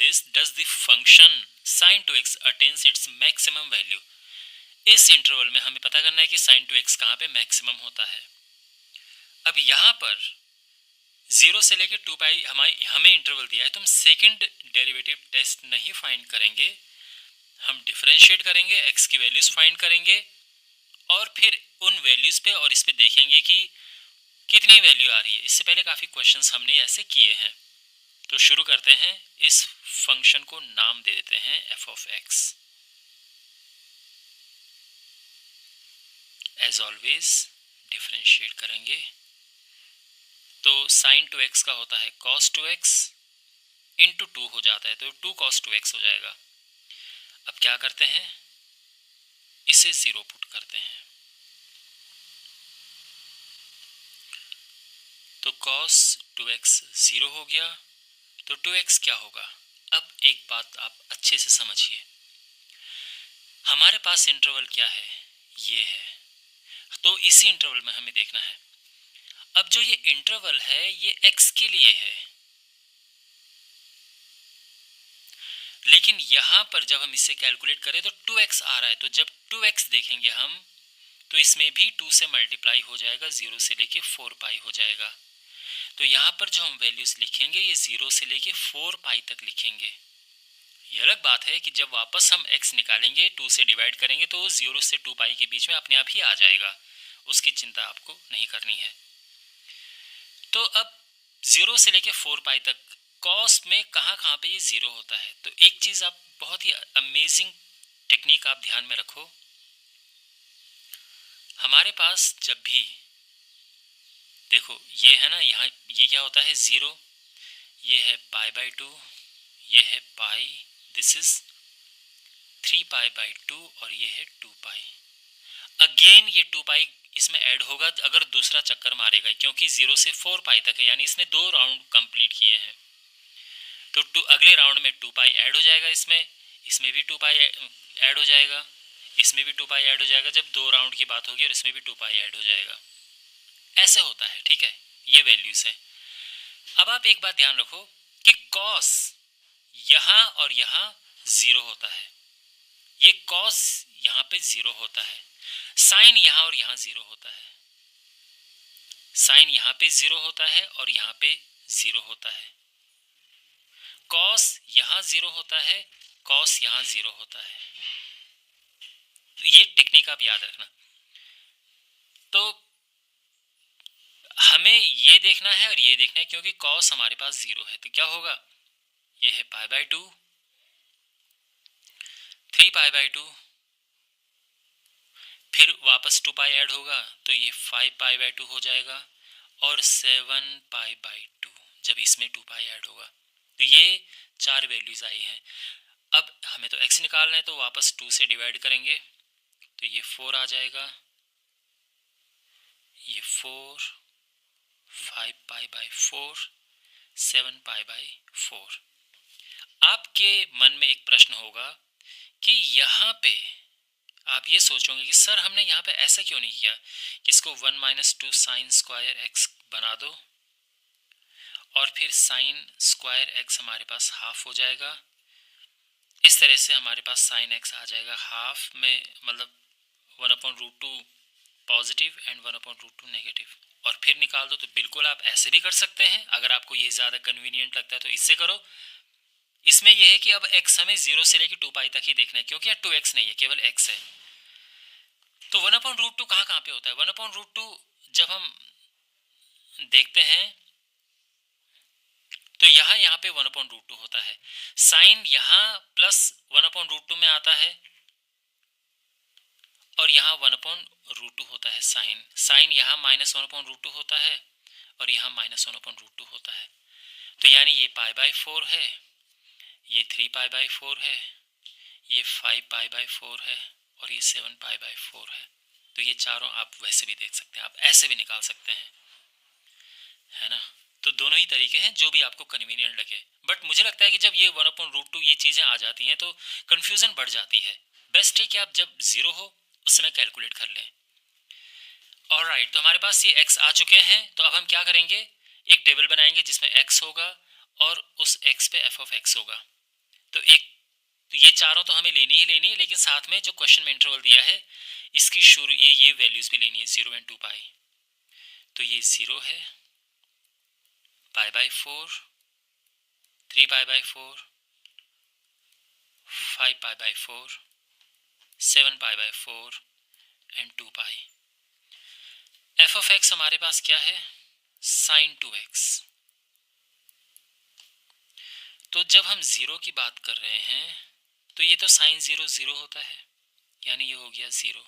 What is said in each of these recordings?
this does the function sin 2x attains its maximum value। इस interval में हमें पता करना है कि sin 2x कहाँ पे मैक्सिमम होता है। अब यहाँ पर 0 से लेके 2 पाई हमें इंटरवल दिया है, तो हम सेकंड डेरिवेटिव टेस्ट नहीं फाइंड करेंगे, हम डिफरेंशिएट करेंगे, x की वैल्यूज फाइंड करेंगे और फिर उन वैल्यूज पे और इस पे देखेंगे कि कितनी वैल्यू आ रही है। इससे पहले काफ़ी क्वेश्चंस हमने ऐसे किए हैं। तो शुरू करते हैं, इस फंक्शन को नाम दे देते हैं f of x। As always differentiate करेंगे, तो sin 2x का होता है cos 2x इंटू 2 हो जाता है, तो 2 cos 2x हो जाएगा। अब क्या करते हैं, इसे 0 पुट करते हैं, तो cos 2x 0 हो गया, तो 2x क्या होगा। अब एक बात आप अच्छे से समझिए, हमारे पास इंटरवल क्या है, ये है, तो इसी इंटरवल में हमें देखना है। अब जो ये इंटरवल है ये x के लिए है, लेकिन यहां पर जब हम इसे कैलकुलेट करें तो 2x आ रहा है, तो जब 2x देखेंगे हम तो इसमें भी 2 से मल्टीप्लाई हो जाएगा, 0 से लेके 4 पाई हो जाएगा। तो यहाँ पर जो हम वैल्यूज लिखेंगे ये 0 से लेके 4 पाई तक लिखेंगे। ये अलग बात है कि जब वापस हम x निकालेंगे 2 से डिवाइड करेंगे तो 0 से 2 पाई के बीच में अपने आप ही आ जाएगा, उसकी चिंता आपको नहीं करनी है। तो अब 0 से लेके 4 पाई तक कॉस में कहाँ पे ये 0 होता है। तो एक चीज़ आप बहुत ही अमेजिंग टेक्निक आप ध्यान में रखो, हमारे पास जब भी देखो ये है ना, यहाँ ये क्या होता है 0, ये है पाई बाई 2, ये है पाई, दिस इज 3 पाई बाई 2 और ये है 2 पाई। अगेन ये 2 पाई इसमें ऐड होगा अगर दूसरा चक्कर मारेगा, क्योंकि 0 से 4 पाई तक है, यानी इसने 2 राउंड कंप्लीट किए हैं। तो अगले राउंड में 2 पाई ऐड हो जाएगा, इसमें भी 2 पाई ऐड हो जाएगा, इसमें भी 2 पाई ऐड हो जाएगा, जब 2 राउंड की बात होगी और इसमें भी 2 पाई ऐड हो जाएगा। ऐसे होता है, ठीक है, ये वैल्यूज हैं। अब आप एक बात ध्यान रखो कि कॉस यहाँ और यहाँ 0 होता है, ये कॉस यहाँ पे 0 होता है, साइन यहाँ और यहाँ 0 होता है, साइन यहाँ पे 0 होता है और यहाँ पे 0 होता है, कॉस यहाँ 0 होता है, कॉस यहाँ 0 होता है। ये टेक्निक आप याद रखना। तो हमें ये देखना है और ये देखना है, क्योंकि कॉस हमारे पास 0 है, तो क्या होगा, ये है पाई बाई 2, 3 पाई बाई 2, फिर वापस 2 पाई ऐड होगा तो ये 5 पाई बाई 2 हो जाएगा और 7 पाई बाई 2 जब इसमें 2 पाई ऐड होगा। तो ये 4 वैल्यूज आई हैं। अब हमें तो x निकालना है, तो वापस 2 से डिवाइड करेंगे तो ये 4 आ जाएगा, ये 4, 5 पाई बाई 4, 7 पाई बाई 4। आपके मन में एक प्रश्न होगा कि यहाँ पे आप ये सोचोगे कि सर हमने यहाँ पे ऐसा क्यों नहीं किया कि इसको 1 माइनस 2 साइन स्क्वायर एक्स बना दो और फिर साइन स्क्वायर एक्स हमारे पास हाफ हो जाएगा। इस तरह से हमारे पास साइन एक्स आ जाएगा हाफ में, मतलब 1/√2 पॉजिटिव एंड 1/√2 नेगेटिव, और फिर निकाल दो। तो बिल्कुल आप ऐसे भी कर सकते हैं, अगर आपको ये ज़्यादा कन्वीनियंट लगता है तो इससे करो। इसमें यह है कि अब x हमें 0 से लेकर 2 पाई तक ही देखना है, क्योंकि यहाँ 2x नहीं है, केवल x है। तो 1/√2 कहाँ पे होता है, 1/√2 जब हम देखते हैं तो यहाँ पे 1/√2 होता है, साइन यहाँ प्लस 1/√2 में आता है और यहाँ 1/√2 होता है साइन यहाँ माइनस 1/√2 होता है और यहाँ माइनस 1/√2 होता है। तो यानी ये पाई बाई 4 है, ये 3 पाई बाई 4 है, ये 5 पाई बाई 4 है और ये 7 पाई बाई 4 है। तो ये चारों आप वैसे भी देख सकते हैं, आप ऐसे भी निकाल सकते हैं, है ना। तो दोनों ही तरीके हैं, जो भी आपको कन्वीनियंट लगे। बट मुझे लगता है कि जब ये 1/√2 ये चीज़ें आ जाती हैं तो कन्फ्यूज़न बढ़ जाती है। बेस्ट है कि आप जब 0 हो उस समय कैलकुलेट कर लें। ऑलराइट, तो हमारे पास ये x आ चुके हैं। तो अब हम क्या करेंगे, एक टेबल बनाएंगे जिसमें x होगा और उस x पे f of x होगा। एक ये चारों तो हमें लेनी ही लेनी है, लेकिन साथ में जो क्वेश्चन में इंटरवल दिया है इसकी शुरू ये वैल्यूज भी लेनी है, 0 एंड 2 पाई। तो ये 0 है, pi by 4, 3 pi by 4, 5 pi by 4, 7 pi by 4 and 2 pi. F of x हमारे पास क्या है, साइन 2x। तो जब हम 0 की बात कर रहे हैं तो ये तो साइन 0 0 होता है, यानी ये हो गया 0।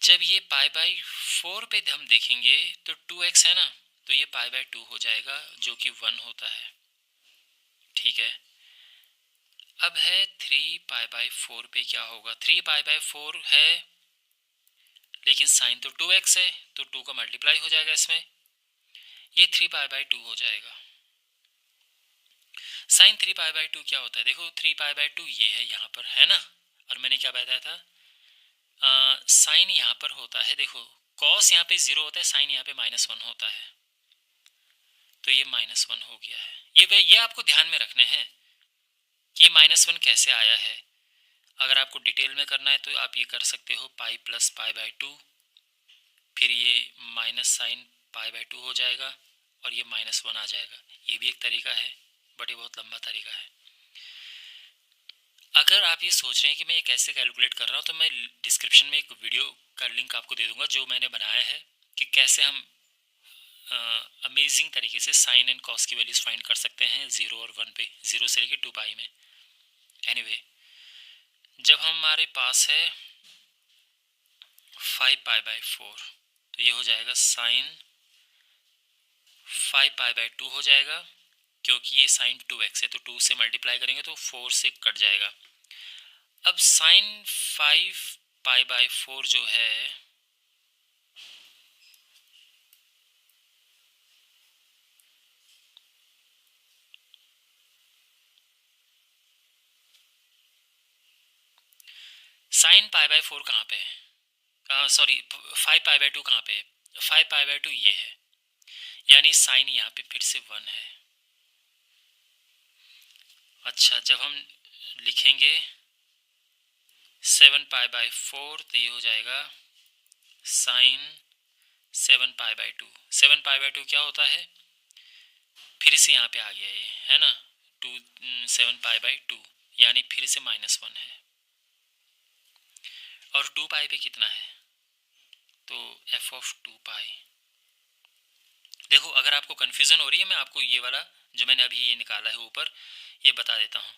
जब ये पाई बाई 4 पे हम देखेंगे तो 2x है ना, तो ये पाई बाई 2 हो जाएगा जो कि 1 होता है। ठीक है, अब है 3 पाई बाई 4 पे क्या होगा, 3 पाई बाई 4 है लेकिन साइन तो 2x है, तो 2 का मल्टीप्लाई हो जाएगा इसमें, ये 3 पाई बाई 2 हो जाएगा। साइन 3 पाई बाई 2 क्या होता है, देखो 3 पाई बाई 2 ये है यहाँ पर, है ना। और मैंने क्या बताया था, साइन यहाँ पर होता है, देखो कॉस यहाँ पे 0 होता है, साइन यहाँ पे -1 होता है, तो ये -1 हो गया है। ये आपको ध्यान में रखने हैं कि ये -1 कैसे आया है। अगर आपको डिटेल में करना है तो आप ये कर सकते हो, पाई प्लस पाई बाई 2, फिर ये माइनस साइन पाई बाई 2 हो जाएगा और ये -1 आ जाएगा। ये भी एक तरीका है, बट ये बहुत लंबा तरीका है। अगर आप ये सोच रहे हैं कि मैं ये कैसे कैलकुलेट कर रहा हूँ, तो मैं डिस्क्रिप्शन में एक वीडियो का लिंक आपको दे दूंगा जो मैंने बनाया है कि कैसे हम अमेजिंग तरीके से साइन एंड कॉस की वैल्यूज फाइंड कर सकते हैं 0 और 1 पे, 0 से लेके 2 पाई में। एनीवे, जब हमारे पास है 5 पाई बाई 4, तो ये हो जाएगा साइन 5 पाई बाई 2 हो जाएगा, क्योंकि ये साइन 2x है तो 2 से मल्टीप्लाई करेंगे तो 4 से कट जाएगा। अब साइन 5 पाई बाई 4 जो है साइन पाई बाई 4 कहाँ पे है, सॉरी 5 पाई बाई 2 कहाँ पे है, 5 पाई बाई 2 ये है, यानी साइन यहाँ पे फिर से 1 है। अच्छा, जब हम लिखेंगे 7 पाई बाई 4 तो ये हो जाएगा sine 7 pi by 2। 7 pi by 2 क्या होता है, फिर से यहाँ पे आ गया ये, है ना, 7 पाई बाई 2, यानी फिर से -1 है। और 2 पाई पे कितना है, तो एफ ऑफ 2 पाई। देखो अगर आपको कन्फ्यूज़न हो रही है, मैं आपको ये वाला जो मैंने अभी ये निकाला है ऊपर, ये बता देता हूँ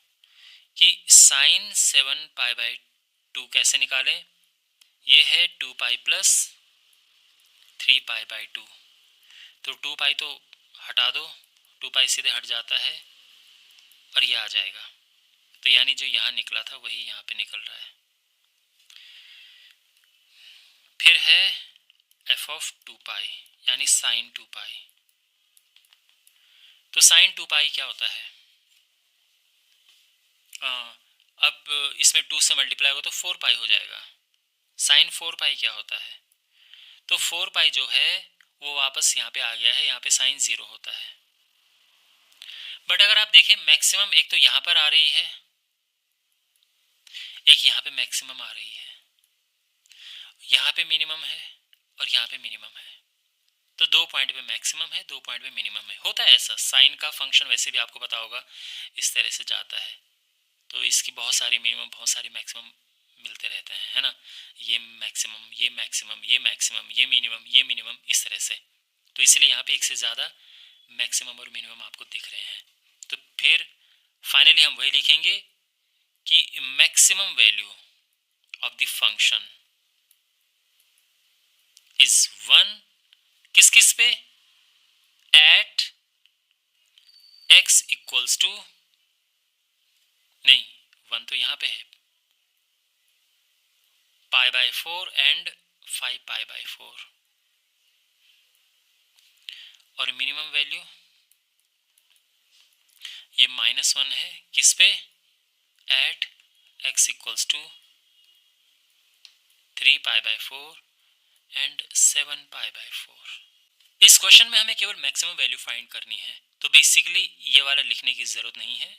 कि साइन 7 पाई बाई 2 कैसे निकालें। ये है 2 पाई प्लस 3 पाई बाई 2, तो 2 पाई तो हटा दो, 2 पाई सीधे हट जाता है और ये आ जाएगा, तो यानी जो यहाँ निकला था वही यहाँ पे निकल रहा है। फिर है एफ ऑफ 2 पाई यानी साइन 2 पाई। तो साइन 2 पाई क्या होता है, अब इसमें 2 से मल्टीप्लाई होगा तो 4 पाई हो जाएगा। साइन 4 पाई क्या होता है, तो 4 पाई जो है वो वापस यहाँ पे आ गया है, यहाँ पे साइन 0 होता है। बट अगर आप देखें मैक्सिमम एक तो यहाँ पर आ रही है, एक यहाँ पे मैक्सिमम आ रही है, यहाँ पे मिनिमम है और यहाँ पे मिनिमम है, तो 2 पॉइंट पे मैक्सिमम है, 2 पॉइंट पे मिनिमम है। होता है ऐसा, साइन का फंक्शन वैसे भी आपको पता होगा इस तरह से जाता है, तो इसकी बहुत सारी मिनिमम बहुत सारी मैक्सिमम मिलते रहते हैं, है ना। ये मैक्सिमम, ये मैक्सिमम, ये मैक्सिमम, ये मिनिमम, ये मिनिमम, इस तरह से। तो इसलिए यहाँ पे एक से ज़्यादा मैक्सिमम और मिनिमम आपको दिख रहे हैं। तो फिर फाइनली हम वही लिखेंगे कि maximum value of the function is 1 किस किस पे, एट x इक्वल्स टू, नहीं 1 तो यहाँ पे है, pi by 4 and 5 pi by 4, और मिनिमम वैल्यू ये -1 है किस पे, at x equals to 3 pi by 4 and 7 pi by 4। इस क्वेश्चन में हमें केवल मैक्सिमम वैल्यू फाइंड करनी है, तो बेसिकली ये वाला लिखने की ज़रूरत नहीं है,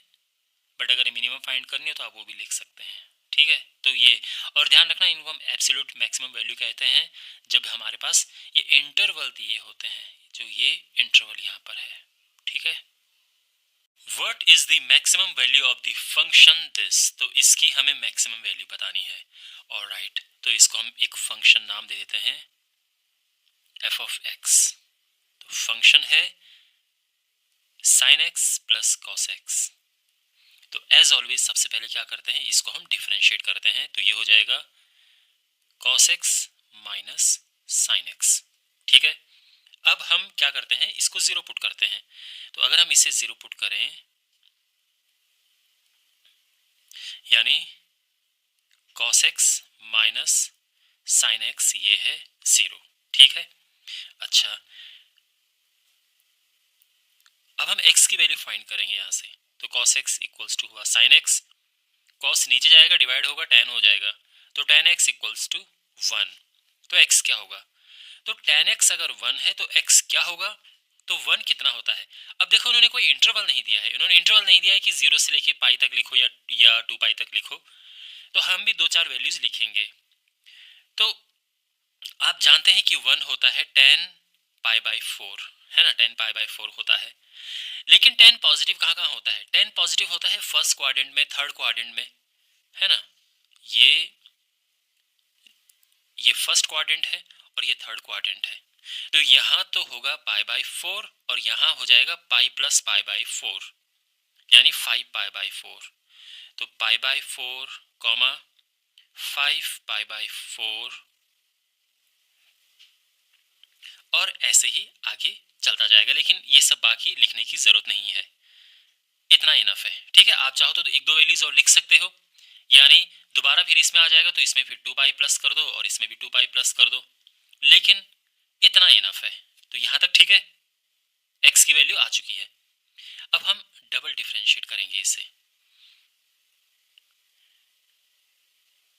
बट अगर मिनिमम फाइंड करनी हो तो आप वो भी लिख सकते हैं, ठीक है। तो ये, और ध्यान रखना इनको हम एब्सोल्यूट मैक्सिमम वैल्यू कहते हैं जब हमारे पास ये इंटरवल दिए होते हैं, जो ये इंटरवल यहाँ पर है, ठीक है। What is the maximum value of the function this? तो इसकी हमें मैक्सिमम वैल्यू बतानी है। ऑलराइट, तो इसको हम एक फंक्शन नाम दे देते हैं f of x। तो फंक्शन है sin x plus cos x। तो एज ऑलवेज सबसे पहले क्या करते हैं, इसको हम डिफरेंशिएट करते हैं, तो ये हो जाएगा cos x minus sin x, ठीक है। अब हम क्या करते हैं, इसको जीरो पुट करते हैं। तो अगर हम इसे जीरो पुट करें, यानी cos x minus sin x ये है जीरो, ठीक है। अच्छा, अब हम x की वैल्यू फाइंड करेंगे यहाँ से। तो cos x इक्वल्स टू हुआ sin x, cos नीचे जाएगा डिवाइड होगा tan हो जाएगा, तो tan x इक्वल्स टू 1। तो x क्या होगा, तो tan x अगर 1 है तो x क्या होगा, तो 1 कितना होता है। अब देखो उन्होंने कोई इंटरवल नहीं दिया है, उन्होंने इंटरवल नहीं दिया है कि 0 से लेके पाई तक लिखो या 2 पाई तक लिखो। तो हम भी दो चार वैल्यूज लिखेंगे। तो आप जानते हैं कि 1 होता है tan पाई बाई 4, है ना, tan पाई बाई 4 होता है। लेकिन tan पॉजिटिव कहाँ कहाँ होता है, tan पॉजिटिव होता है फर्स्ट क्वाड्रेंट में, थर्ड क्वाड्रेंट में, है ना। ये फर्स्ट क्वाड्रेंट है और ये थर्ड क्वाड्रेंट है। तो यहाँ तो होगा पाई बाई 4 और यहाँ हो जाएगा पाई प्लस पाई बाई 4, यानी 5 पाई बाई 4। तो पाई बाई 4 कॉमा 5 पाई बाई 4, और ऐसे ही आगे चलता जाएगा। लेकिन ये सब बाकी लिखने की जरूरत नहीं है, इतना इनफ है, ठीक है। आप चाहो तो एक दो वैल्यूज और लिख सकते हो, यानी दोबारा फिर इसमें आ जाएगा तो इसमें फिर 2 पाई प्लस कर दो और इसमें भी 2 पाई प्लस कर दो, लेकिन इतना इनफ है। तो यहाँ तक ठीक है, x की वैल्यू आ चुकी है। अब हम डबल डिफरेंशिएट करेंगे इसे।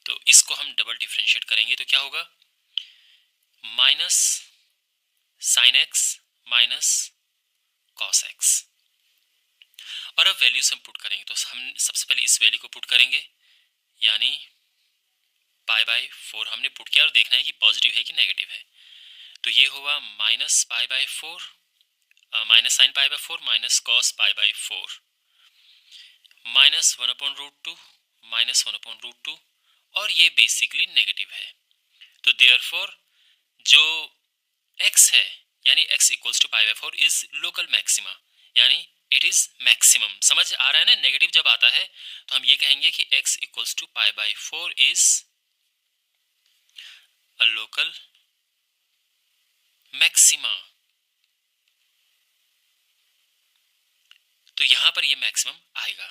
तो इसको हम डबल डिफरेंशिएट करेंगे तो क्या होगा, minus sine x minus cos x. और अब वैल्यूज हम पुट करेंगे, तो हम सबसे पहले इस वैल्यू को पुट करेंगे, यानी पाई बाई 4 हमने पुट किया और देखना है कि पॉजिटिव है कि नेगेटिव है। तो ये हुआ minus pi by 4, minus sine pi by 4 minus cos pi by 4, minus 1/√2 minus 1/√2, और ये बेसिकली नेगेटिव है। तो देयरफॉर जो x है, यानी x equals to pi by 4 is local maxima, यानी इट इज मैक्सिमम। समझ आ रहा है ना, नेगेटिव जब आता है तो हम ये कहेंगे कि x equals to pi by 4 is a local maxima. तो यहां पर ये मैक्सिमम आएगा।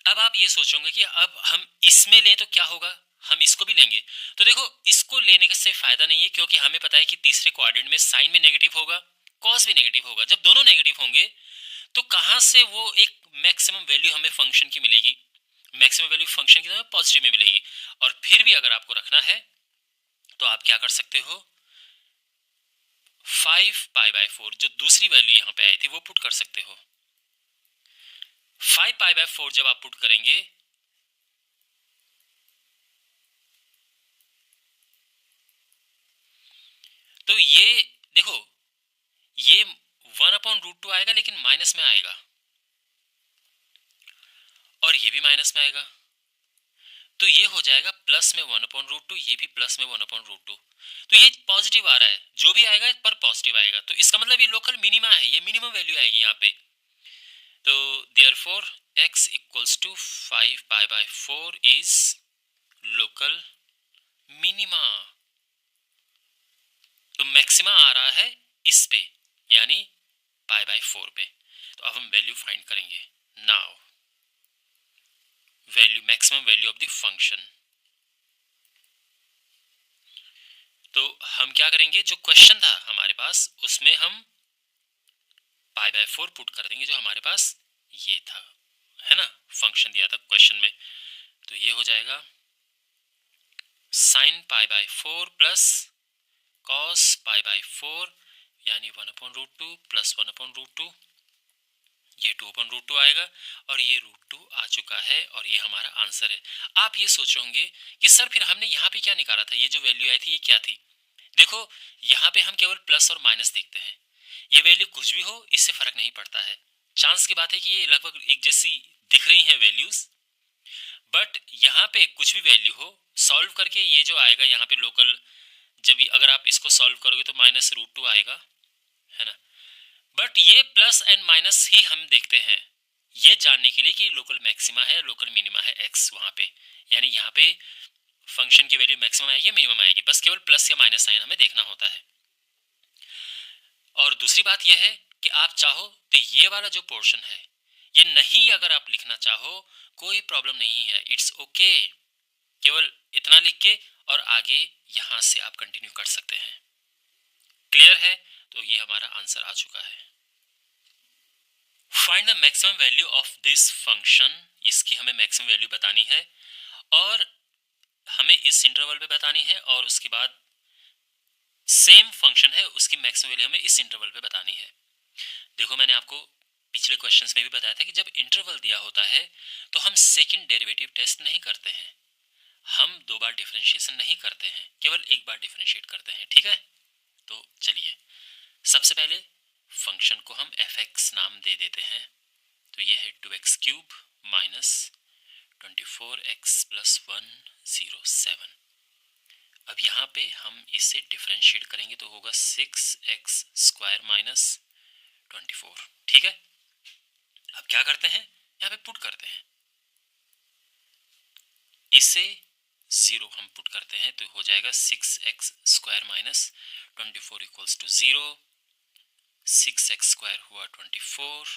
अब आप ये सोचोगे कि अब हम इसमें लें तो क्या होगा, हम इसको भी लेंगे। तो देखो इसको लेने से फायदा नहीं है, क्योंकि हमें पता है कि तीसरे क्वाड्रेंट में साइन भी नेगेटिव होगा, कॉस भी नेगेटिव होगा। जब दोनों नेगेटिव होंगे तो कहां से वो एक मैक्सिमम वैल्यू हमें फंक्शन की मिलेगी, मैक्सिमम वैल्यू फंक्शन की हमें पॉजिटिव में मिलेगी। और फिर भी अगर आपको रखना है तो आप क्या कर सकते हो, 5 पाई बाई 4 जो दूसरी वैल्यू यहां पे आई थी वो पुट कर सकते हो। 5 पाई बाई 4 जब आप पुट करेंगे तो ये देखो, ये 1/√2 आएगा लेकिन माइनस में आएगा, और ये भी माइनस में आएगा। तो ये हो जाएगा प्लस में 1/√2, ये भी प्लस में 1/√2। तो ये पॉजिटिव आ रहा है, जो भी आएगा पर पॉजिटिव आएगा। तो इसका मतलब ये लोकल मिनिमा है, ये मिनिमम वैल्यू आएगी यहाँ पे। तो therefore x equals to 5 pi by 4 is local minima. तो मैक्सिमा आ रहा है इस पे, यानी पाई बाई 4 पे। तो अब हम वैल्यू फाइंड करेंगे। Now value, maximum value of the function. तो हम क्या करेंगे, जो क्वेश्चन था हमारे पास उसमें हम पाई बाई 4 पुट कर देंगे, जो हमारे पास ये था, है ना, फंक्शन दिया था क्वेश्चन में। तो ये हो जाएगा sine pi by 4 plus cos pi by 4, यानी 1/√2 प्लस 1/√2, ये 2/√2 आएगा और ये √2 आ चुका है और ये हमारा आंसर है। आप ये सोच रहे होंगे कि सर फिर हमने यहाँ पे क्या निकाला था, ये जो वैल्यू आई थी ये क्या थी। देखो यहाँ पे हम केवल प्लस और माइनस देखते हैं, ये वैल्यू कुछ भी हो इससे फर्क नहीं पड़ता है। चांस की बात है कि ये लगभग एक जैसी दिख रही है वैल्यूज, बट यहाँ पे कुछ भी वैल्यू हो सॉल्व करके ये जो आएगा यहाँ पे लोकल, जब अगर आप इसको सॉल्व करोगे तो -√2 आएगा, है ना। बट ये प्लस एंड माइनस ही हम देखते हैं ये जानने के लिए कि लोकल मैक्सिमा है लोकल मिनिमा है एक्स वहाँ पे, यानी यहाँ पे फंक्शन की वैल्यू मैक्सिमम आएगी मिनिमम आएगी, बस केवल प्लस या माइनस साइन हमें देखना होता है। और दूसरी बात यह है कि आप चाहो तो ये वाला जो पोर्शन है ये नहीं अगर आप लिखना चाहो कोई प्रॉब्लम नहीं है, इट्स ओके, केवल इतना लिख के और आगे यहाँ से आप कंटिन्यू कर सकते हैं। क्लियर है, तो ये हमारा आंसर आ चुका है। Find the maximum value of this function, इसकी हमें मैक्सिमम वैल्यू बतानी है और हमें इस इंटरवल पे बतानी है, और उसके बाद सेम फंक्शन है उसकी मैक्सिमम वैल्यू हमें इस इंटरवल पे बतानी है। देखो मैंने आपको पिछले क्वेश्चंस में भी बताया था कि जब इंटरवल दिया होता है तो हम सेकंड डेरिवेटिव टेस्ट नहीं करते हैं, हम 2 बार डिफरेंशिएशन नहीं करते हैं, केवल 1 बार डिफरेंशिएट करते हैं। ठीक है, तो चलिए सबसे पहले फंक्शन को हम fx नाम दे देते हैं, तो ये है 2x³ माइनस 24x + 107। अब यहाँ पे हम इसे डिफरेंशिएट करेंगे तो होगा 6x² माइनस 24। ठीक है, अब क्या करते हैं यहाँ पे पुट करते हैं, इसे 0 हम पुट करते हैं तो हो जाएगा 6x² माइनस 24 = 0, 6x² हुआ 24,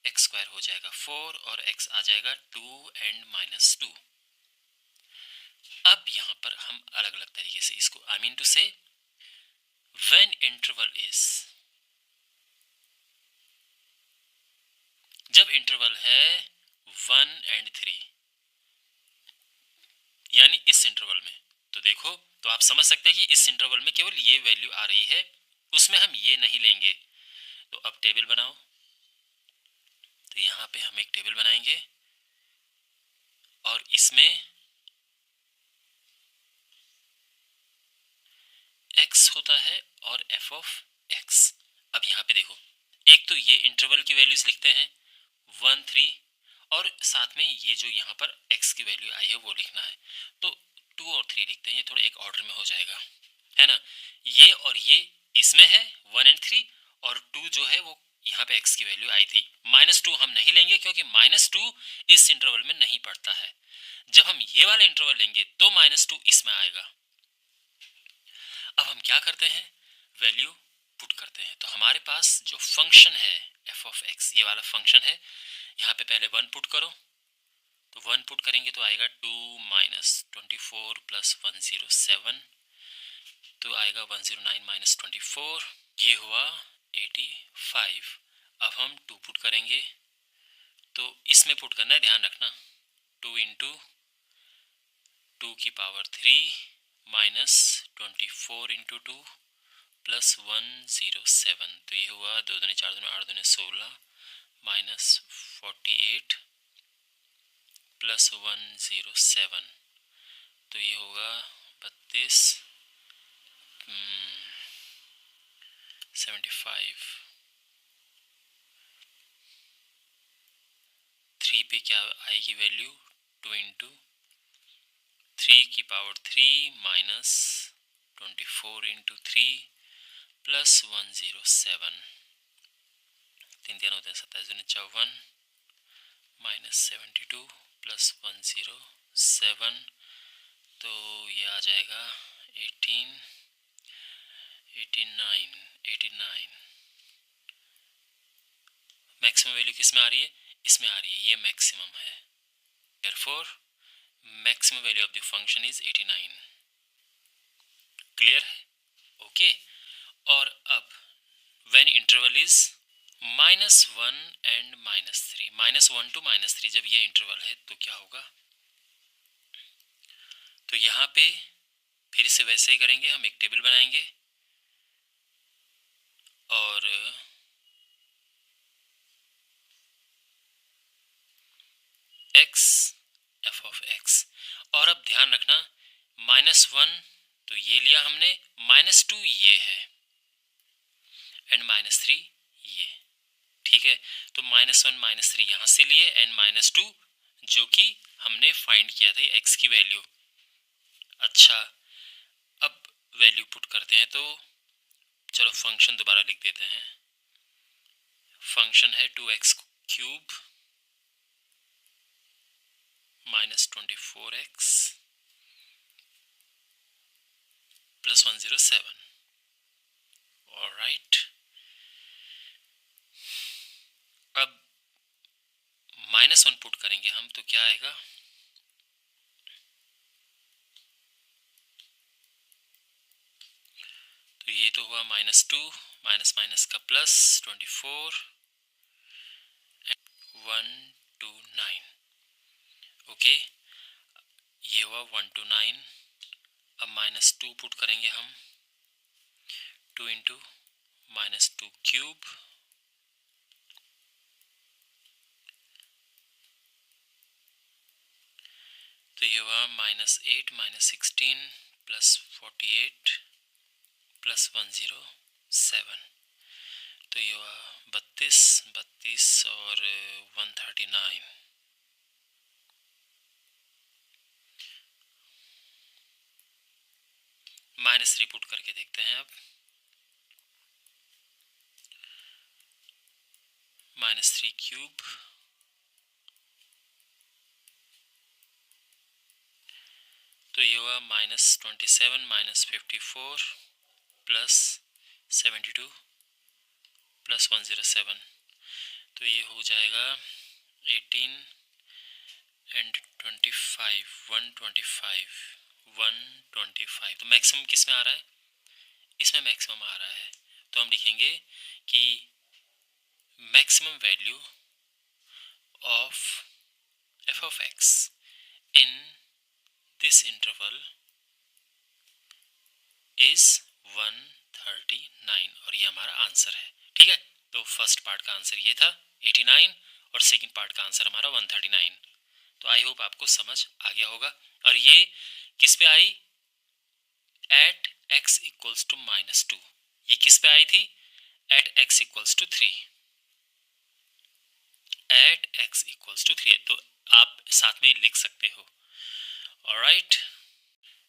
x² हो जाएगा 4 और x आ जाएगा 2 एंड -2। अब यहाँ पर हम अलग अलग तरीके से इसको आई मीन टू से व्हेन इंटरवल इज, जब इंटरवल है 1 एंड 3 यानी इस इंटरवल में, तो देखो तो आप समझ सकते हैं कि इस इंटरवल में केवल ये वैल्यू आ रही है, उसमें हम ये नहीं लेंगे। तो अब टेबल बनाओ, तो यहाँ पे हम एक टेबल बनाएंगे और इसमें x होता है और f(x). अब यहाँ पे देखो, एक तो ये इंटरवल की वैल्यूज लिखते हैं 1, 3 और साथ में ये जो यहाँ पर x की वैल्यू आई है वो लिखना है, तो 2 और 3 लिखते हैं, ये थोड़ा एक ऑर्डर में हो जाएगा, है ना। ये और ये इसमें है 1 एंड 3 और 2 जो है वो यहाँ पे x की वैल्यू आई थी। -2 हम नहीं लेंगे क्योंकि -2 इस इंटरवल में नहीं पड़ता है, जब हम ये वाला इंटरवल लेंगे तो -2 इसमें आएगा। अब हम क्या करते हैं, वैल्यू पुट करते हैं, तो हमारे पास जो फंक्शन है f(x), ये वाला फंक्शन है, यहाँ पे पहले 1 पुट करो, तो 1 पुट करेंगे तो आएगा 2 - 24 + 107, तो आएगा 109 - 24, ये हुआ 85। अब हम 2 पुट करेंगे, तो इसमें पुट करना है, ध्यान रखना, 2 × 2⁻³ माइनस 24 × 2 + 107, तो ये हुआ 2 दूनी 4 दूनी 8 दूनी 16 माइनस 48 + 107, तो ये होगा 32 75। 3 पे क्या आएगी वैल्यू, 2 × 3⁻³ माइनस 24 × 3 + 107, 3 3 होते हैं 27 दूनी 54 माइनस 72 + 107, तो ये आ जाएगा 18 89। मैक्सिमम वैल्यू किस में आ रही है, इसमें आ रही है, ये मैक्सिमम है, therefore maximum value of the function is 89। Clear है, ओके। और अब when interval is -1 and -3, -1 to -3, जब ये इंटरवल है तो क्या होगा, तो यहाँ पे फिर से वैसे ही करेंगे, हम एक टेबल बनाएंगे और एक्स एफ ऑफ एक्स। और अब ध्यान रखना -1 तो ये लिया हमने, -2 ये है एंड -3 ये, ठीक है। तो -1 -3 यहाँ से लिए एंड -2 जो कि हमने फाइंड किया था एक्स की वैल्यू। अच्छा, अब वैल्यू पुट करते हैं, तो चलो फंक्शन दोबारा लिख देते हैं। फंक्शन है 2x³ -24x + 107। ऑलराइट, अब -1 पुट करेंगे हम तो क्या आएगा, तो ये तो हुआ -2 माइनस का प्लस 24 129। ओके, ये हुआ 129। अब -2 पुट करेंगे हम, 2 इंटू -2³ तो ये हुआ -8 -16 + 48 + 107। तो ये हुआ 32 और 139। -3 पुट करके देखते हैं अब, -3³ तो ये हुआ -27 -54 + 72 + 107। तो ये हो जाएगा 18 एंड 25 125। तो मैक्सिमम किस में आ रहा है, इसमें मैक्सिमम आ रहा है। तो हम लिखेंगे कि maximum value of f of x in this interval is 139 और ये हमारा आंसर है, ठीक है। तो फर्स्ट पार्ट का आंसर ये था 89 और सेकंड पार्ट का आंसर हमारा 139। तो आई होप आपको समझ आ गया होगा। और ये किस पे आई, एट x इक्वल्स टू -2। ये किस पे आई थी, at x equals to 3। At x equals to 3 तो आप साथ में लिख सकते हो। Alright,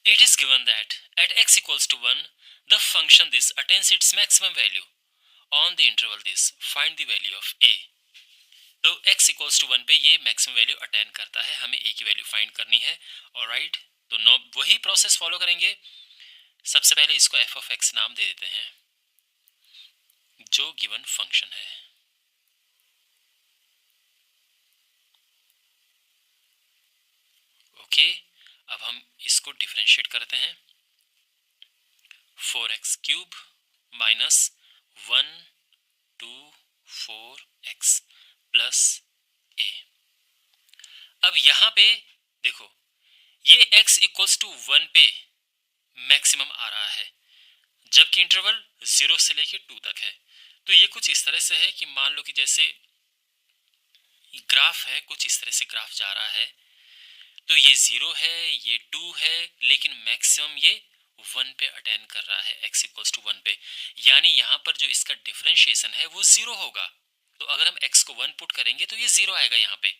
it is given that at x equals to 1 the function this attains its maximum value on the interval this, find the value of a। तो x equals to 1 पे ये मैक्सिमम वैल्यू अटेन करता है, हमें a की value find करनी है। Alright, तो नो वही प्रोसेस फॉलो करेंगे। सबसे पहले इसको f of x नाम दे देते हैं जो गिवन फंक्शन है। ओके, अब हम इसको डिफरेंशिएट करते हैं। 4x³ minus 124x plus a। अब यहाँ पे देखो ये x इक्वल्स टू 1 पे मैक्सिमम आ रहा है जबकि इंटरवल 0 से लेके 2 तक है। तो ये कुछ इस तरह से है कि मान लो कि जैसे ग्राफ है, कुछ इस तरह से ग्राफ जा रहा है, तो ये 0 है, ये 2 है, लेकिन मैक्सिमम ये 1 पे अटेन कर रहा है, x इक्वल्स टू 1 पे। यानी यहाँ पर जो इसका डिफरेंशिएशन है वो 0 होगा। तो अगर हम x को 1 पुट करेंगे तो ये 0 आएगा यहाँ पे,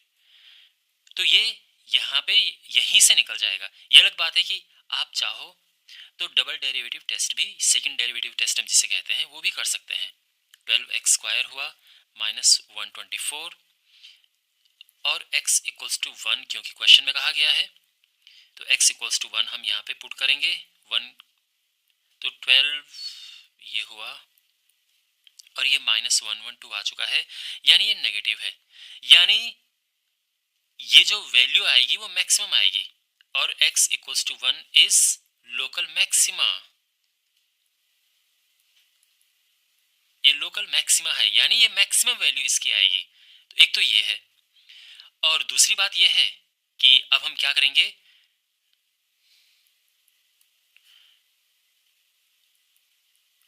तो ये यहाँ पे यहीं से निकल जाएगा। ये अलग बात है कि आप चाहो तो डबल डेरिवेटिव टेस्ट भी, सेकंड डेरिवेटिव टेस्ट हम जिसे कहते हैं, वो भी कर सकते हैं। 12x² हुआ -124 और x इक्वल्स टू 1 क्योंकि क्वेश्चन में कहा गया है, तो x इक्वल्स टू 1 हम यहाँ पे पुट करेंगे 1, तो 12 ये हुआ और ये -112 आ चुका है, यानी ये नेगेटिव है। यानी ये जो वैल्यू आएगी वो मैक्सिमम आएगी और x equals to 1 is local maxima. ये लोकल मैक्सिमा है, यानी ये मैक्सिमम वैल्यू इसकी आएगी। तो एक तो ये है, और दूसरी बात ये है कि अब हम क्या करेंगे,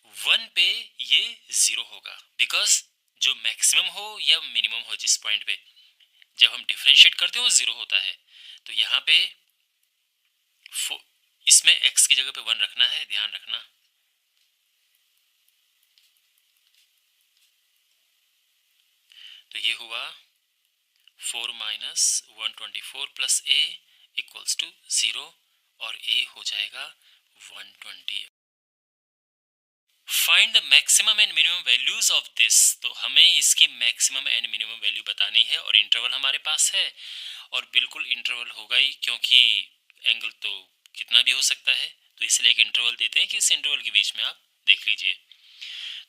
1 पे ये 0 होगा, बिकॉज जो मैक्सिमम हो या मिनिमम हो जिस पॉइंट पे, जब हम डिफरेंशिएट करते हैं वो 0 होता है। तो यहाँ पे इसमें x की जगह पे 1 रखना है, ध्यान रखना। तो ये हुआ 4 minus 124 plus a equals to 0 और a हो जाएगा 120। Find the maximum and minimum values of this. तो हमें इसकी मैक्सिमम एंड मिनिमम वैल्यू बतानी है और इंटरवल हमारे पास है और बिल्कुल इंटरवल होगा ही, क्योंकि एंगल तो कितना भी हो सकता है, तो इसलिए एक इंटरवल देते हैं कि इस इंटरवल के बीच में आप देख लीजिए।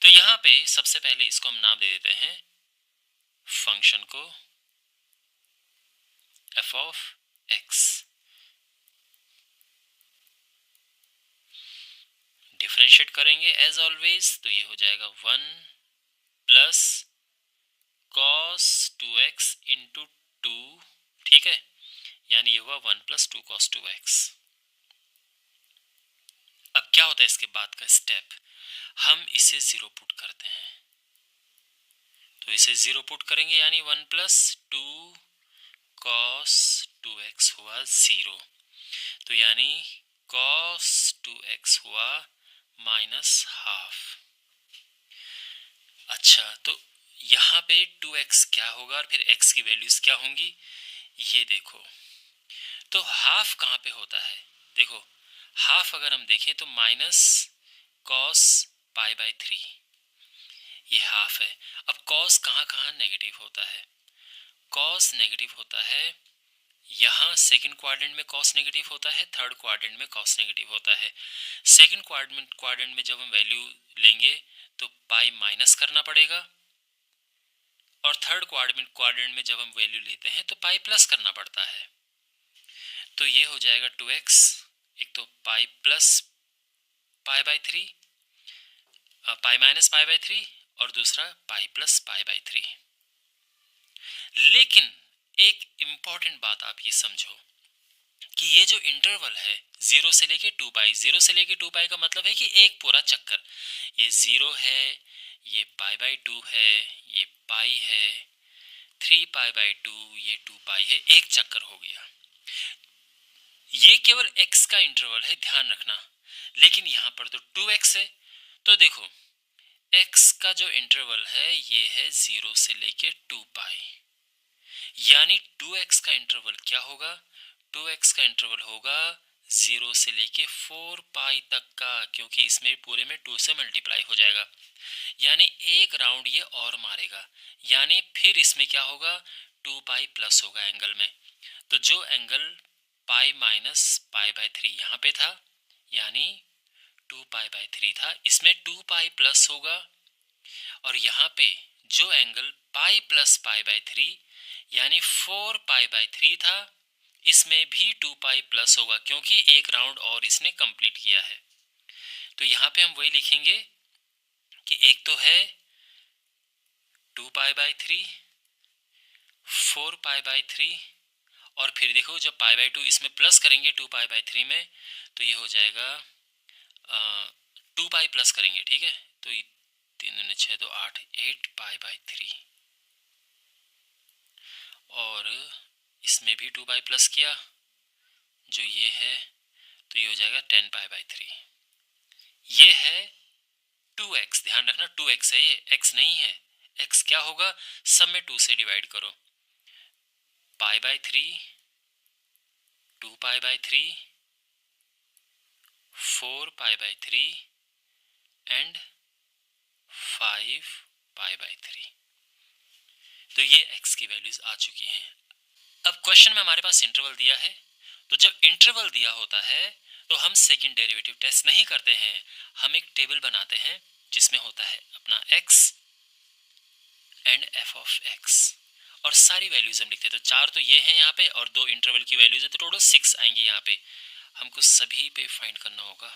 तो यहाँ पे सबसे पहले इसको हम नाम दे देते हैं फंक्शन को f ऑफ x। डिफरेंशिएट करेंगे एज ऑलवेज, तो ये हो जाएगा 1 प्लस cos 2x इंटू 2, ठीक है, यानी ये हुआ 1 प्लस 2 cos 2x। अब क्या होता है इसके बाद का स्टेप, हम इसे 0 पुट करते हैं। तो इसे 0 पुट करेंगे यानी 1 प्लस 2 cos 2x हुआ 0। तो यानी cos 2x हुआ माइनस हाफ। अच्छा, तो यहाँ पे 2x क्या होगा और फिर x की वैल्यूज क्या होंगी, ये देखो। तो हाफ कहाँ पे होता है, देखो हाफ अगर हम देखें तो माइनस cos पाई बाई 3, ये हाफ है। अब cos कहाँ कहाँ नेगेटिव होता है, cos नेगेटिव होता है यहाँ सेकंड क्वाड्रेंट में cos नेगेटिव होता है, थर्ड क्वाड्रेंट में cos नेगेटिव होता है। सेकंड क्वाड्रेंट में जब हम वैल्यू लेंगे तो पाई माइनस करना पड़ेगा और थर्ड क्वाड्रेंट में जब हम वैल्यू लेते हैं तो पाई प्लस करना पड़ता है। तो ये हो जाएगा 2x, एक तो pi plus pi by 3, pi minus pi by 3 और दूसरा पाई प्लस पाई बाई 3। लेकिन एक इंपॉर्टेंट बात आप ये समझो कि ये जो इंटरवल है 0 से लेके 2 पाई, 0 से लेके 2 पाई का मतलब है कि एक पूरा चक्कर, ये 0 है, ये पाई बाई 2 है, ये पाई है, 3 पाई बाई 2, ये 2 पाई है, एक चक्कर हो गया। ये केवल x का इंटरवल है, ध्यान रखना। लेकिन यहाँ पर तो 2x है, तो देखो x का जो इंटरवल है ये है 0 से लेके 2 पाई, यानी 2x का इंटरवल क्या होगा, 2x का इंटरवल होगा 0 से लेके 4 पाई तक का, क्योंकि इसमें पूरे में 2 से मल्टीप्लाई हो जाएगा, यानी एक राउंड ये और मारेगा, यानी फिर इसमें क्या होगा 2 पाई प्लस होगा एंगल में। तो जो angle pi minus pi by 3 यहाँ पे था, यानी 2 पाई बाई 3 था, इसमें 2 पाई प्लस होगा, और यहाँ पे जो angle pi plus pi by 3 यानी 4 पाई बाई 3 था, इसमें भी 2 पाई प्लस होगा, क्योंकि एक राउंड और इसने कंप्लीट किया है। तो यहाँ पे हम वही लिखेंगे कि एक तो है 2 पाई बाई 3, 4 पाई बाई 3, और फिर देखो जब पाई बाई 2 इसमें प्लस करेंगे 2 पाई बाई 3 में, तो ये हो जाएगा 2 पाई प्लस करेंगे, ठीक है, तो 3 6 2 8, 8 पाई बाई 3, और इसमें भी 2 पाई प्लस किया जो ये है, तो ये हो जाएगा 10 पाई बाई 3। ये है 2x, ध्यान रखना 2x है, ये x नहीं है। x क्या होगा, सब में 2 से डिवाइड करो, pi by 3, 2 pi by 3, 4 pi by 3 and 5 pi by 3। तो ये x की वैल्यूज आ चुकी हैं। अब क्वेश्चन में हमारे पास इंटरवल दिया है, तो जब इंटरवल दिया होता है तो हम सेकंड डेरिवेटिव टेस्ट नहीं करते हैं, हम एक टेबल बनाते हैं जिसमें होता है अपना x and f of x, और सारी वैल्यूज हम लिखते हैं। तो 4 तो ये हैं यहाँ पे और 2 इंटरवल की वैल्यूज है, तो टोटल 6 आएंगी यहाँ पे, हमको सभी पे फाइंड करना होगा।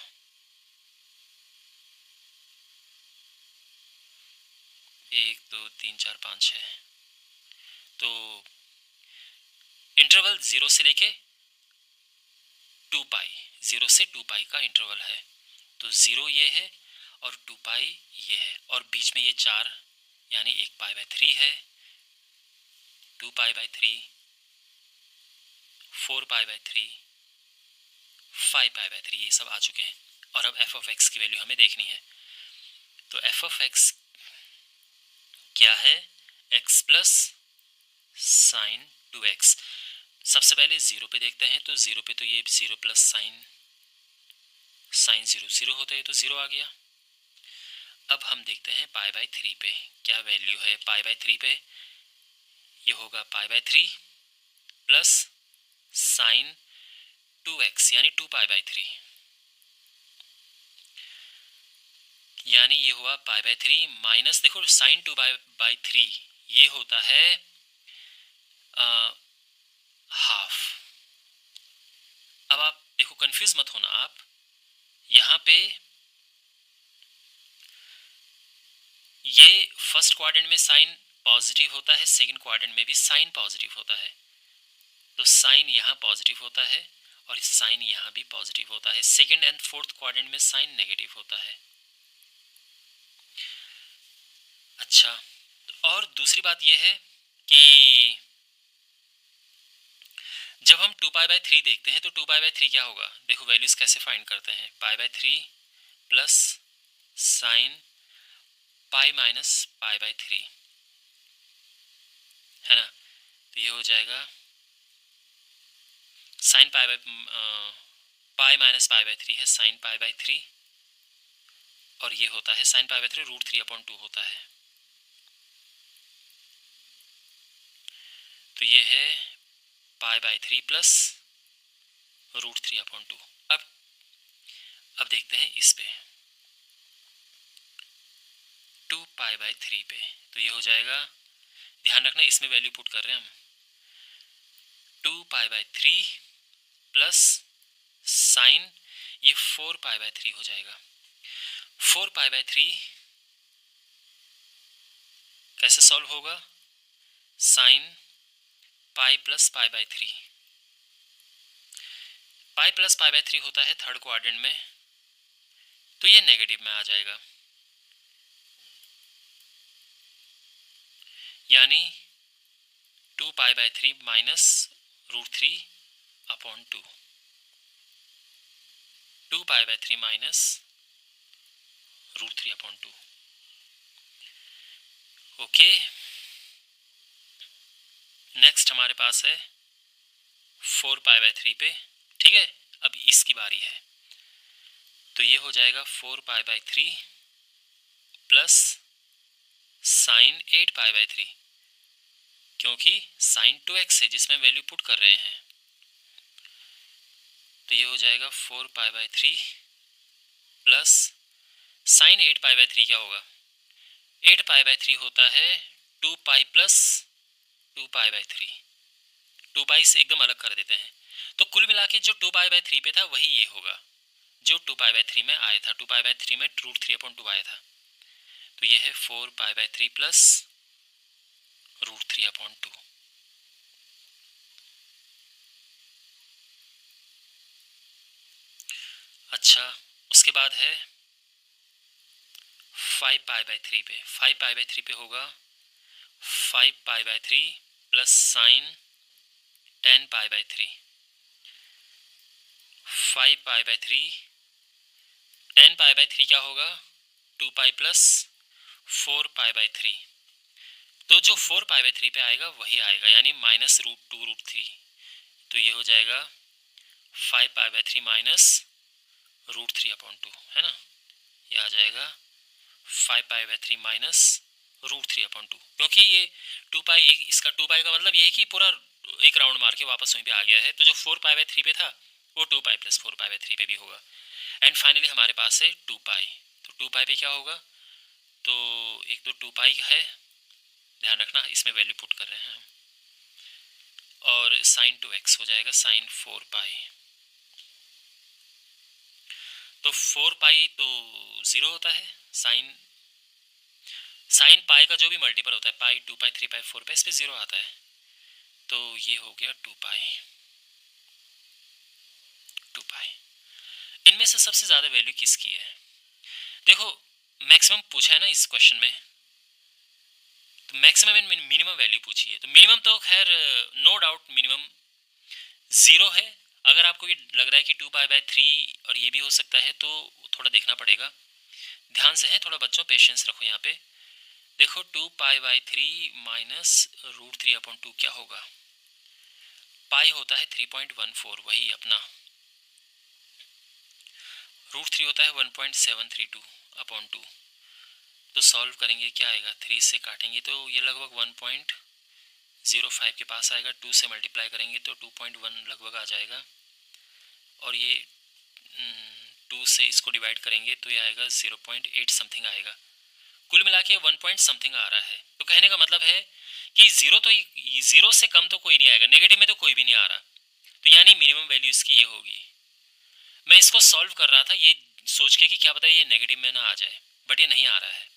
1 2 3 4 5 6, तो इंटरवल 0 से लेके 2 पाई, 0 से 2 पाई का इंटरवल है, तो 0 ये है और 2 पाई ये है, और बीच में ये 4 यानी 1 पाई बाई 3 है, 2π/3, 4π/3, 5π/3, ये सब आ चुके हैं। और अब एफ ऑफ एक्स की वैल्यू हमें देखनी है। तो एफ ऑफ एक्स क्या है? x plus sign 2x। सबसे पहले ज़ीरो पे देखते हैं। तो ज़ीरो पे तो ये 0 प्लस साइन 0 0 होता है, तो 0 आ गया। अब हम देखते हैं π/3 पे क्या वैल्यू है। π/3 पे ये होगा π/3 प्लस साइन 2x यानी 2π/3, यानी ये हुआ π/3 माइनस, देखो साइन 2π/3 ये होता है हाफ। अब आप देखो, कंफ्यूज मत होना आप, यहाँ पे ये फर्स्ट क्वाड्रेंट में साइन पॉजिटिव होता है, सेकंड क्वाड्रेंट में भी साइन पॉजिटिव होता है। तो साइन यहाँ पॉजिटिव होता है और साइन यहाँ भी पॉजिटिव होता है। सेकंड एंड फोर्थ क्वाड्रेंट में साइन नेगेटिव होता है। अच्छा, और दूसरी बात यह है कि जब हम 2π/3 देखते हैं तो 2π/3 क्या होगा? देखो वैल्यूज कैसे फाइंड करते हैं। π/3 प्लस साइन पाई माइनस π/3 है ना। तो ये हो जाएगा साइन पाई माइनस π/3 है साइन π/3, और ये होता है साइन π/3 √3/2 होता है। तो ये है π/3 प्लस √3/2। अब देखते हैं इस पे 2π/3 पे। तो ये हो जाएगा, ध्यान रखना इसमें वैल्यू पुट कर रहे हैं हम, 2π/3 प्लस साइन ये 4π/3 हो जाएगा। 4π/3 कैसे सॉल्व होगा? Sine pi plus π/3, pi plus π/3 होता है थर्ड क्वाड्रेंट में, तो ये नेगेटिव में आ जाएगा, यानी 2π/3 माइनस √3/2, 2π/3 माइनस √3/2। ओके, नेक्स्ट हमारे पास है 4π/3 पे। ठीक है, अब इसकी बारी है। तो ये हो जाएगा 4π/3 प्लस साइन 8π/3, क्योंकि साइन 2x है जिसमें वैल्यू पुट कर रहे हैं। तो ये हो जाएगा 4π/3 प्लस साइन 8π/3 क्या होगा? 8π/3 होता है 2π प्लस 2π/3, 2π से एकदम अलग कर देते हैं। तो कुल मिला के जो 2π/3 पे था वही ये होगा जो 2π/3 में आया था। 2π/3 में √3/2 आया था। तो ये है 4π/3 प्लस √3/2। अच्छा, उसके बाद है 5π/3 पे। 5π/3 पे होगा 5π/3 प्लस साइन 10π/3, 5π/3 10π/3 क्या होगा? 2π प्लस 4π/3। तो जो 4π/3 पे आएगा वही आएगा, यानी माइनस √2√3। तो ये हो जाएगा 5π/3 माइनस √3/2, है ना। ये आ जाएगा 5π/3 माइनस √3/2, क्योंकि ये 2π, इसका 2π का मतलब ये है कि पूरा एक राउंड मार के वापस वहीं पे आ गया है। तो जो 4π/3 पे था वो 2π प्लस 4π/3 पे भी होगा। एंड फाइनली हमारे पास है 2π। तो 2π पे क्या होगा? तो एक तो 2π है, ध्यान रखना इसमें वैल्यू पुट कर रहे हैं हम, और साइन 2x हो जाएगा साइन 4π। तो 4π तो 0 होता है, साइन पाई का जो भी मल्टीपल होता है, पाई 2π 3π 4π, इस पे 0 आता है। तो ये हो गया 2π। इनमें से सबसे ज़्यादा वैल्यू किसकी है? देखो मैक्सिमम पूछा है ना इस क्वेश्चन में, तो मैक्सिमम एंड मिनिमम वैल्यू पूछिए। तो मिनिमम तो खैर नो डाउट मिनिमम 0 है। अगर आपको ये लग रहा है कि 2π/3 और ये भी हो सकता है तो थोड़ा देखना पड़ेगा, ध्यान से है थोड़ा बच्चों, पेशेंस रखो यहाँ पे। देखो 2π/3 माइनस √3/2 क्या होगा, पाई होता है 3.14, वही अपना √3 होता है 1.732/2। तो सॉल्व करेंगे क्या आएगा, 3 से काटेंगे तो ये लगभग 1.05 के पास आएगा, 2 से मल्टीप्लाई करेंगे तो 2.1 लगभग आ जाएगा, और ये 2 से इसको डिवाइड करेंगे तो ये आएगा 0.8 समथिंग आएगा। कुल मिला के 1 पॉइंट समथिंग आ रहा है। तो कहने का मतलब है कि 0 से कम तो कोई नहीं आएगा, नेगेटिव में तो कोई भी नहीं आ रहा, तो यानी मिनिमम वैल्यू इसकी ये होगी। मैं इसको सॉल्व कर रहा था ये सोच के कि क्या पता ये नेगेटिव में ना आ जाए, बट ये नहीं आ रहा है।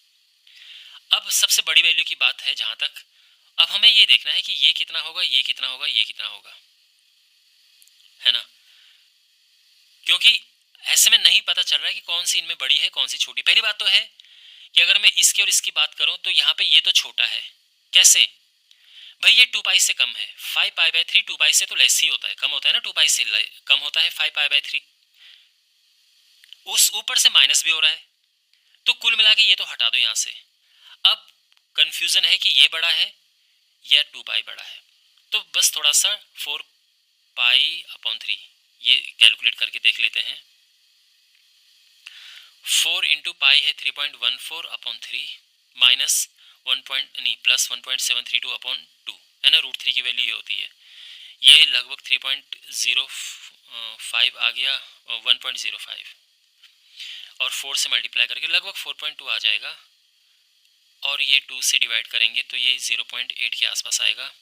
अब सबसे बड़ी वैल्यू की बात है जहाँ तक, अब हमें ये देखना है कि ये कितना होगा, ये कितना होगा, ये कितना होगा, है ना, क्योंकि ऐसे में नहीं पता चल रहा है कि कौन सी इनमें बड़ी है कौन सी छोटी। पहली बात तो है कि अगर मैं इसकी और इसकी बात करूं तो यहाँ पे ये तो छोटा है, कैसे भाई, ये 2π से कम है, 5π/3 2π से तो लेस ही होता है, कम होता है ना, 2π से कम होता है 5π/3, उस ऊपर से माइनस भी हो रहा है, तो कुल मिला के ये तो हटा दो यहाँ से। अब कंफ्यूजन है कि ये बड़ा है या 2π बड़ा है, तो बस थोड़ा सा 4π/3 ये कैलकुलेट करके देख लेते हैं। 4 इंटू पाई है 3.14/3 माइनस 1.732/2 है ना, √3 की वैल्यू ये होती है, ये लगभग 3.05 आ गया, 1.05, और 4 से मल्टीप्लाई करके लगभग 4.2 आ जाएगा, और ये 2 से डिवाइड करेंगे तो ये 0.8 के आसपास आएगा,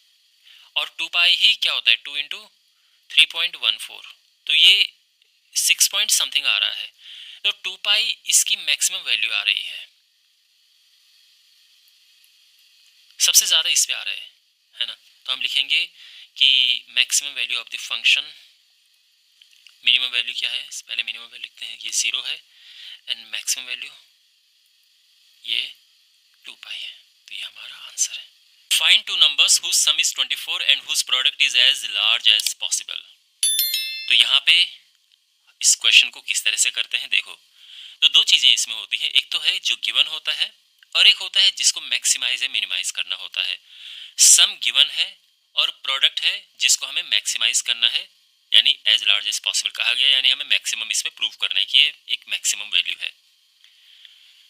और 2π ही क्या होता है, 2 इंटू 3.14, तो ये 6 पॉइंट समथिंग आ रहा है, तो 2π इसकी मैक्सिमम वैल्यू आ रही है, सबसे ज़्यादा इस पे आ रहा है ना। तो हम लिखेंगे कि maximum value of the function, minimum value क्या है, पहले मिनिमम वैल्यू लिखते हैं, ये 0 है, एंड मैक्सिमम वैल्यू ये 2π है, तो ये हमारा आंसर है। Find two numbers whose sum is 24 and whose product is as large as possible. तो यहाँ पे इस क्वेश्चन को किस तरह से करते हैं, देखो, तो दो चीज़ें इसमें होती हैं, एक तो है जो गिवन होता है और एक होता है जिसको मैक्सिमाइज या मिनिमाइज करना होता है। सम गिवन है और प्रोडक्ट है जिसको हमें मैक्सिमाइज करना है, यानी एज लार्ज एज पॉसिबल कहा गया, यानी हमें मैक्सिमम इसमें प्रूव करना है कि ये एक मैक्सिमम वैल्यू है।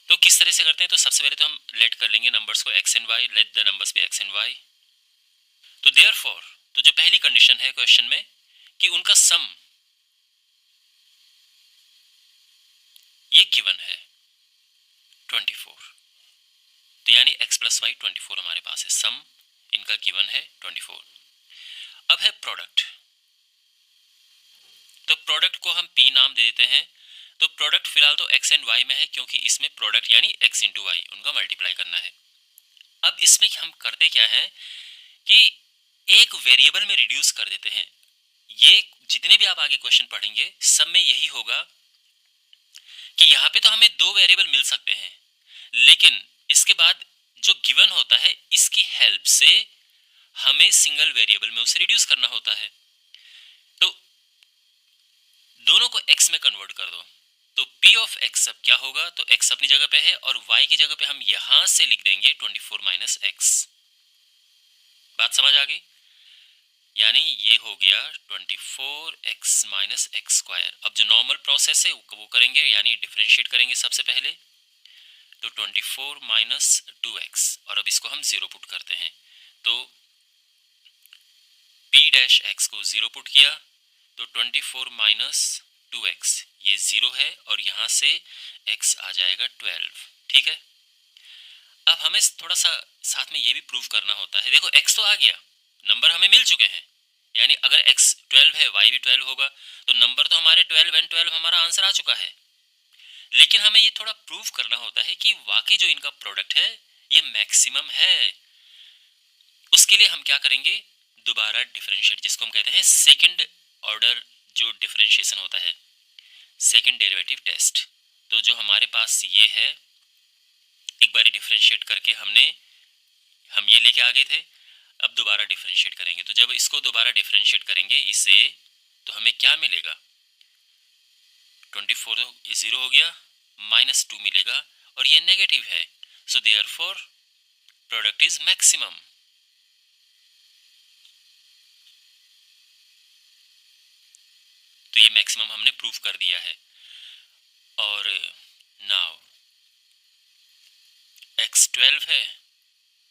तो किस तरह से करते हैं, तो सबसे पहले तो हम लेट कर लेंगे नंबर्स को x and y, let the numbers be x and y। तो देयरफॉर, तो जो पहली कंडीशन है क्वेश्चन में कि उनका सम ये गिवन है 24, तो यानी x + y 24 हमारे पास है, सम इनका गिवन है 24। अब है प्रोडक्ट, तो प्रोडक्ट को हम p नाम दे देते हैं। तो प्रोडक्ट फिलहाल तो x एंड y में है, क्योंकि इसमें प्रोडक्ट यानी x इंटू वाई उनका मल्टीप्लाई करना है। अब इसमें हम करते क्या है कि एक वेरिएबल में रिड्यूस कर देते हैं। ये जितने भी आप आगे क्वेश्चन पढ़ेंगे सब में यही होगा कि यहाँ पे तो हमें दो वेरिएबल मिल सकते हैं, लेकिन इसके बाद जो गिवन होता है इसकी हेल्प से हमें सिंगल वेरिएबल में उसे रिड्यूस करना होता है। तो दोनों को x में कन्वर्ट कर दो, तो p ऑफ x अब क्या होगा, तो x अपनी जगह पे है और y की जगह पे हम यहां से लिख देंगे 24 माइनस x। बात समझ आ गई, यानी ये हो गया 24x माइनस एक्स स्क्वायर। अब जो नॉर्मल प्रोसेस है वो करेंगे, यानी डिफरेंशिएट करेंगे सबसे पहले, तो 24 माइनस 2x, और अब इसको हम 0 पुट करते हैं, तो p डैश x को 0 पुट किया तो 24 माइनस 2x ये 0 है, और यहाँ से x आ जाएगा 12, ठीक है। अब हमें थोड़ा सा साथ में ये भी प्रूव करना होता है, देखो x तो आ गया, नंबर हमें मिल चुके हैं, यानी अगर x 12 है y भी 12 होगा, तो नंबर तो हमारे 12 एंड 12 हमारा आंसर आ चुका है। लेकिन हमें ये थोड़ा प्रूव करना होता है कि वाकई जो इनका प्रोडक्ट है ये मैक्सिमम है। उसके लिए हम क्या करेंगे, दोबारा डिफरेंशिएट, जिसको हम कहते हैं सेकंड ऑर्डर जो डिफरेंशिएशन होता है, सेकंड डेरिवेटिव टेस्ट। तो जो हमारे पास ये है, एक बार डिफरेंशिएट करके हमने हम ये लेके आगे थे, अब दोबारा डिफरेंशिएट करेंगे। तो जब इसको दोबारा डिफरेंशिएट करेंगे इसे, तो हमें क्या मिलेगा, 24 0 हो गया, -2 मिलेगा और ये नेगेटिव है, so therefore product is maximum. तो ये मैक्सिमम हमने प्रूव कर दिया है। और नाउ x 12 है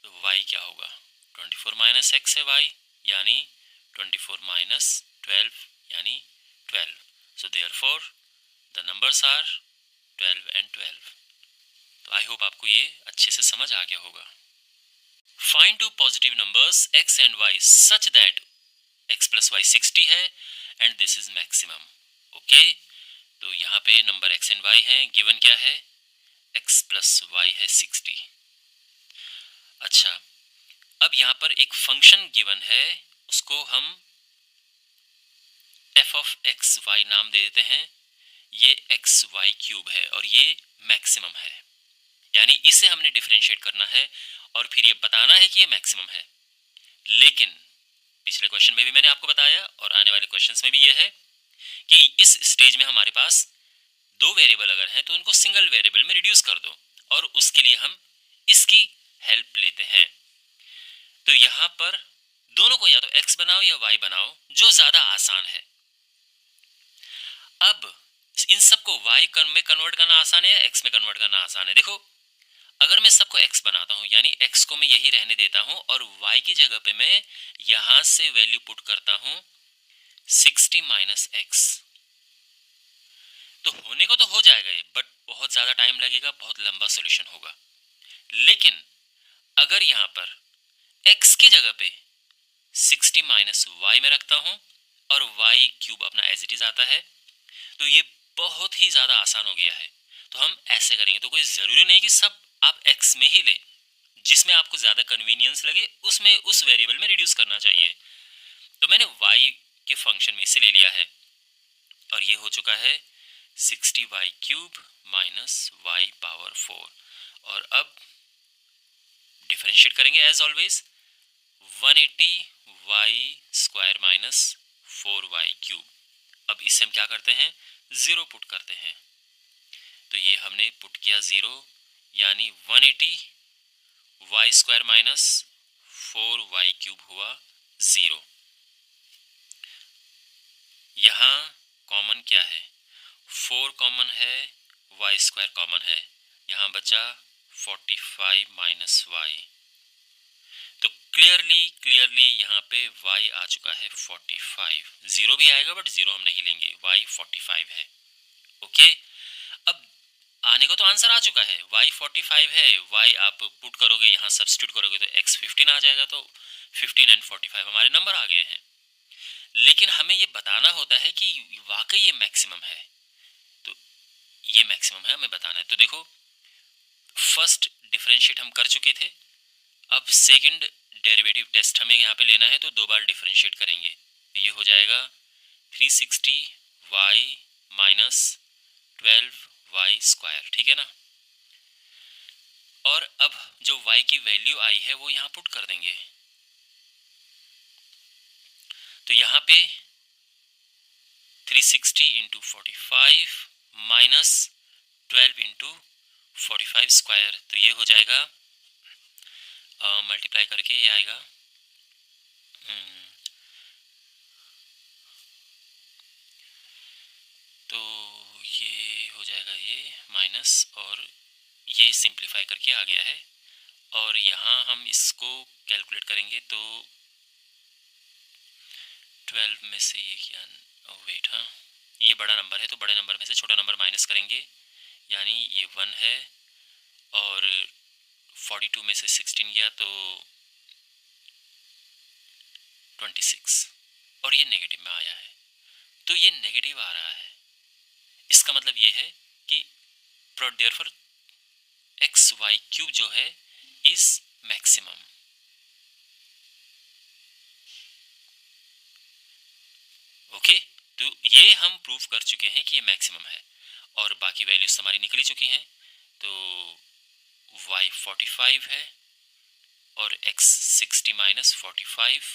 तो y क्या होगा, 24 माइनस एक्स है y, यानी 24 माइनस 12 यानी 12। So therefore the numbers are 12 and 12। तो आई होप आपको ये अच्छे से समझ आ गया होगा। Find two positive numbers x and y such that x plus y 60 है and this is maximum. Okay, तो यहाँ पे नंबर x एंड y हैं, गिवन क्या है, x प्लस वाई है 60। अच्छा, अब यहाँ पर एक फंक्शन गिवन है, उसको हम f ऑफ एक्स वाई नाम दे देते हैं। ये एक्स वाई क्यूब है और ये मैक्सिमम है, यानी इसे हमने डिफरेंशिएट करना है और फिर ये बताना है कि ये मैक्सिमम है। लेकिन पिछले क्वेश्चन में भी मैंने आपको बताया और आने वाले क्वेश्चंस में भी ये है कि इस स्टेज में हमारे पास दो वेरिएबल अगर हैं तो उनको सिंगल वेरिएबल में रिड्यूस कर दो, और उसके लिए हम इसकी हेल्प लेते हैं। तो यहाँ पर दोनों को या तो x बनाओ या y बनाओ, जो ज्यादा आसान है। अब इन सबको y में कन्वर्ट करना आसान है या x में कन्वर्ट करना आसान है। देखो, अगर मैं सबको x बनाता हूँ, यानी x को मैं यही रहने देता हूँ और y की जगह पे मैं यहां से वैल्यू पुट करता हूँ 60 माइनस एक्स, तो होने को तो हो जाएगा ये, बट बहुत ज्यादा टाइम लगेगा, बहुत लंबा सॉल्यूशन होगा। लेकिन अगर यहाँ पर x की जगह पे 60 माइनस वाई में रखता हूँ और y क्यूब अपना एज इट इज आता है, तो ये बहुत ही ज़्यादा आसान हो गया है। तो हम ऐसे करेंगे, तो कोई ज़रूरी नहीं कि सब आप x में ही लें, जिसमें आपको ज़्यादा कन्वीनियंस लगे उसमें उस वेरिएबल में रिड्यूस करना चाहिए। तो मैंने y के फंक्शन में इसे ले लिया है और ये हो चुका है 60y cube minus y power 4। और अब डिफरेंशिएट करेंगे as always, 180y square minus 4y cube. अब इससे हम क्या करते हैं, ज़ीरो पुट करते हैं। तो ये हमने पुट किया 0, यानी 180y square minus 4y cube हुआ 0। यहाँ कॉमन क्या है, 4 कॉमन है, y स्क्वायर कॉमन है, यहाँ बचा 45 माइनस वाई। तो क्लियरली यहाँ पे y आ चुका है 45, 0 भी आएगा बट 0 हम नहीं लेंगे, y 45 है। ओके, अब आने को तो आंसर आ चुका है, y 45 है, y आप पुट करोगे यहाँ सब्स्टिट्यूट करोगे तो x 15 आ जाएगा, तो 15 एंड 45 हमारे नंबर आ गए हैं। लेकिन हमें ये बताना होता है कि वाकई ये मैक्सिमम है, तो ये मैक्सिमम है हमें बताना है। तो देखो, फर्स्ट डिफरेंशिएट हम कर चुके थे, अब सेकंड डेरिवेटिव टेस्ट हमें यहाँ पे लेना है, तो दो बार डिफरेंशिएट करेंगे। तो ये हो जाएगा 360y माइनस 12y स्क्वायर, ठीक है ना। और अब जो y की वैल्यू आई है वो यहाँ पुट कर देंगे। तो यहाँ पे 360 इंटू 45 माइनस 12 इंटू 45 स्क्वायर, तो ये हो जाएगा मल्टीप्लाई करके ये आएगा तो ये हो जाएगा ये माइनस, और ये सिंप्लीफाई करके आ गया है। और यहाँ हम इसको कैलकुलेट करेंगे तो 12 में से ये क्या, वेट, हाँ ये बड़ा नंबर है तो बड़े नंबर में से छोटा नंबर माइनस करेंगे, यानी ये 1 है, और 42 में से 16 गया तो 26, और ये नेगेटिव में आया है। तो ये नेगेटिव आ रहा है, इसका मतलब ये है कि देयरफॉर एक्स वाई क्यूब जो है इज मैक्सिमम। ओके, तो ये हम प्रूव कर चुके हैं कि ये मैक्सिमम है, और बाकी वैल्यूज हमारी निकली चुकी हैं। तो y 45 है, और x 60 माइनस 45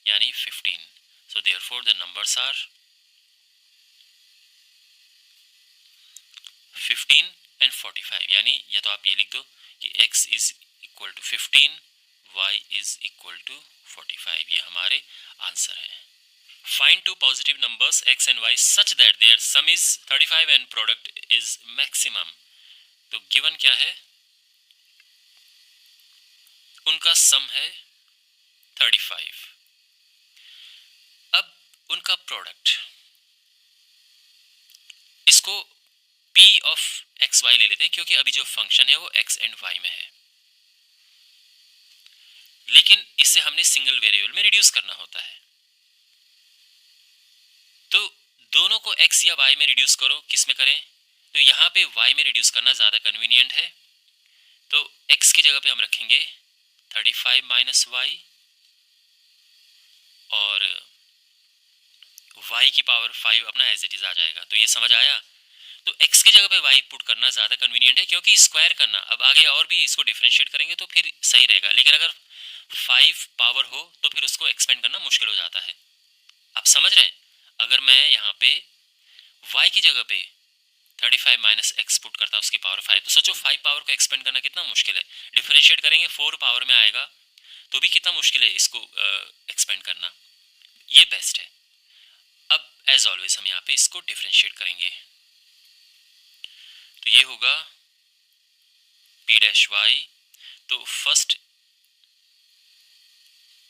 यानी 15. So therefore the numbers are 15 and 45. यानी या तो आप ये लिख दो कि x is equal to 15, y is equal to 45. ये हमारे आंसर है. Find two positive numbers x and y such that their sum is 35 and product is maximum. तो given क्या है, उनका सम है 35. अब उनका प्रोडक्ट, इसको p ऑफ एक्स वाई ले लेते हैं क्योंकि अभी जो फंक्शन है वो x एंड y में है, लेकिन इससे हमने सिंगल वेरिएबल में रिड्यूस करना होता है. तो दोनों को x या y में रिड्यूस करो, किस में करें, तो यहाँ पे y में रिड्यूस करना ज़्यादा कन्वीनियंट है. तो x की जगह पे हम रखेंगे 35 माइनस वाई और y की पावर 5 अपना एज इट इज आ जाएगा. तो ये समझ आया. तो x की जगह पे y पुट करना ज़्यादा कन्वीनियंट है क्योंकि स्क्वायर करना, अब आगे और भी इसको डिफरेंशिएट करेंगे तो फिर सही रहेगा, लेकिन अगर 5 पावर हो तो फिर उसको एक्सपेंड करना मुश्किल हो जाता है. आप समझ रहे हैं. अगर मैं यहाँ पे y की जगह पे 35 माइनस एक्स पुट करता उसकी पावर 5, तो सोचो 5 पावर को एक्सपेंड करना कितना मुश्किल है. डिफरेंशिएट करेंगे 4 पावर में आएगा तो भी कितना मुश्किल है इसको एक्सपेंड करना. ये बेस्ट है. अब एज ऑलवेज हम यहाँ पे इसको डिफरेंशिएट करेंगे. तो ये होगा p डैश वाई. तो first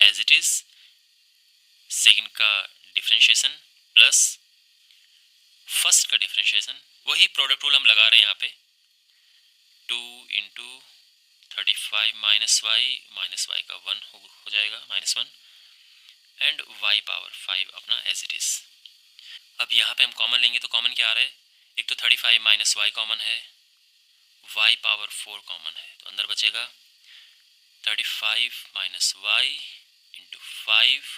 as it is, second का डिफरेंशिएशन प्लस फर्स्ट का डिफरेंशिएशन, वही प्रोडक्ट रूल हम लगा रहे हैं यहाँ पे. 2 इंटू 35 माइनस वाई का 1 हो जाएगा -1 एंड y पावर 5 अपना एज इट इज. अब यहाँ पे हम कॉमन लेंगे तो कॉमन क्या आ रहा है, एक तो 35 माइनस वाई कॉमन है, y पावर 4 कॉमन है, तो अंदर बचेगा 35 माइनस वाई इंटू 5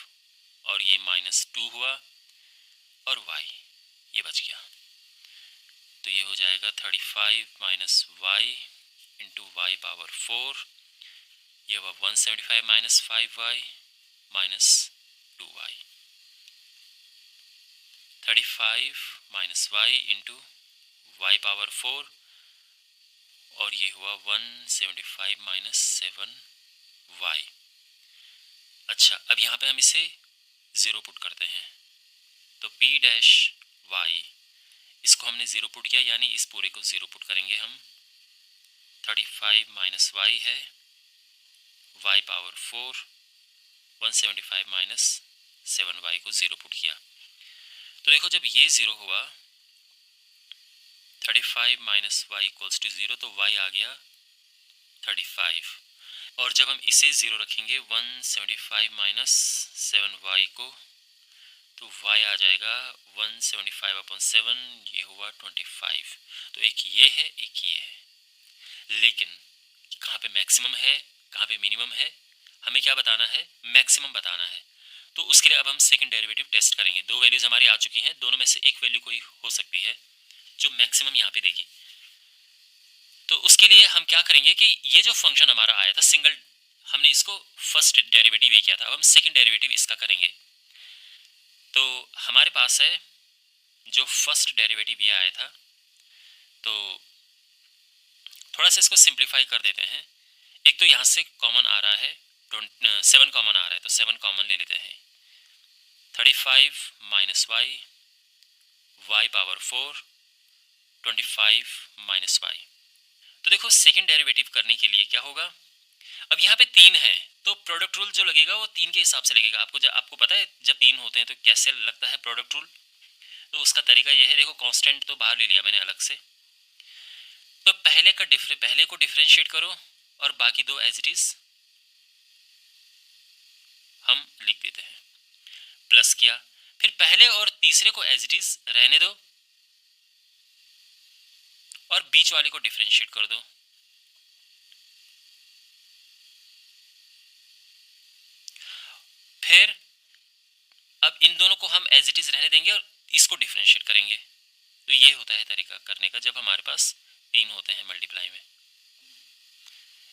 और ये -2 हुआ और y ये बच गया. तो ये हो जाएगा 35 minus y into y power 4, ये हुआ 175 minus 5y minus 2y. 35 minus y into y power 4 और ये हुआ 175 माइनस 7y. अच्छा, अब यहाँ पे हम इसे 0 पुट करते हैं. तो p डैश वाई, इसको हमने 0 पुट किया यानी इस पूरे को 0 पुट करेंगे हम. 35 माइनस वाई है, y पावर 4, 175 माइनस 7y को 0 पुट किया. तो देखो जब ये 0 हुआ 35 माइनस वाई इक्वल्स टू 0, तो y आ गया 35. और जब हम इसे 0 रखेंगे 175 माइनस 7y को, तो y आ जाएगा 175 अपॉन 7, ये हुआ 25. तो एक ये है एक ये है, लेकिन कहाँ पे मैक्सिमम है कहाँ पे मिनिमम है, हमें क्या बताना है, मैक्सिमम बताना है. तो उसके लिए अब हम सेकंड डेरिवेटिव टेस्ट करेंगे. दो वैल्यूज हमारी आ चुकी हैं, दोनों में से एक वैल्यू कोई हो सकती है जो मैक्सिमम यहाँ पे देगी. तो उसके लिए हम क्या करेंगे कि ये जो फंक्शन हमारा आया था सिंगल, हमने इसको फर्स्ट डेरिवेटिव ये किया था, अब हम सेकंड डेरिवेटिव इसका करेंगे. तो हमारे पास है जो फर्स्ट डेरिवेटिव ये आया था, तो थोड़ा सा इसको सिंप्लीफाई कर देते हैं. एक तो यहाँ से कॉमन आ रहा है 7 कॉमन आ रहा है, तो 7 कॉमन ले लेते हैं. 35 minus y power 4, 25 minus y. तो देखो सेकंड डेरिवेटिव करने के लिए क्या होगा, अब यहाँ पे 3 है तो प्रोडक्ट रूल जो लगेगा वो 3 के हिसाब से लगेगा. आपको पता है जब 3 होते हैं तो कैसे लगता है प्रोडक्ट रूल. तो उसका तरीका ये है, देखो कांस्टेंट तो बाहर ले लिया मैंने अलग से, तो पहले को डिफरेंशिएट करो और बाकी दो एज इट इज हम लिख देते हैं. प्लस किया, फिर पहले और तीसरे को एज इट इज रहने दो और बीच वाले को डिफरेंशिएट कर दो. फिर अब इन दोनों को हम एज इट इज रहने देंगे और इसको डिफरेंशिएट करेंगे. तो ये होता है तरीका करने का जब हमारे पास 3 होते हैं मल्टीप्लाई में,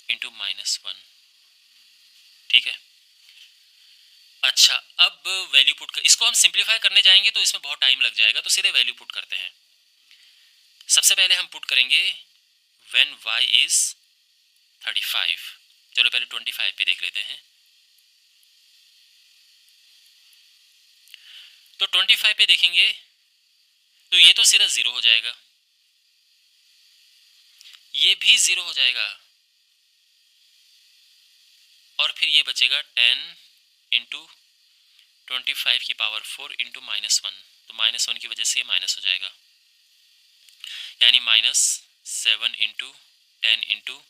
इंटू -1. ठीक है। अच्छा, अब वैल्यू पुट कर, इसको हम सिंप्लीफाई करने जाएंगे तो इसमें बहुत टाइम लग जाएगा, तो सीधे वैल्यू पुट करते हैं। सबसे पहले हम पुट करेंगे व्हेन y इज 35। चलो पहले 25 पे देख लेते हैं। तो 25 पे देखेंगे तो ये तो सीधा 0 हो जाएगा, ये भी 0 हो जाएगा, और फिर ये बचेगा 10 इंटू 25 की पावर 4 इंटू -1, तो -1 की वजह से ये माइनस हो जाएगा, यानी -7 इंटू 10 इंटू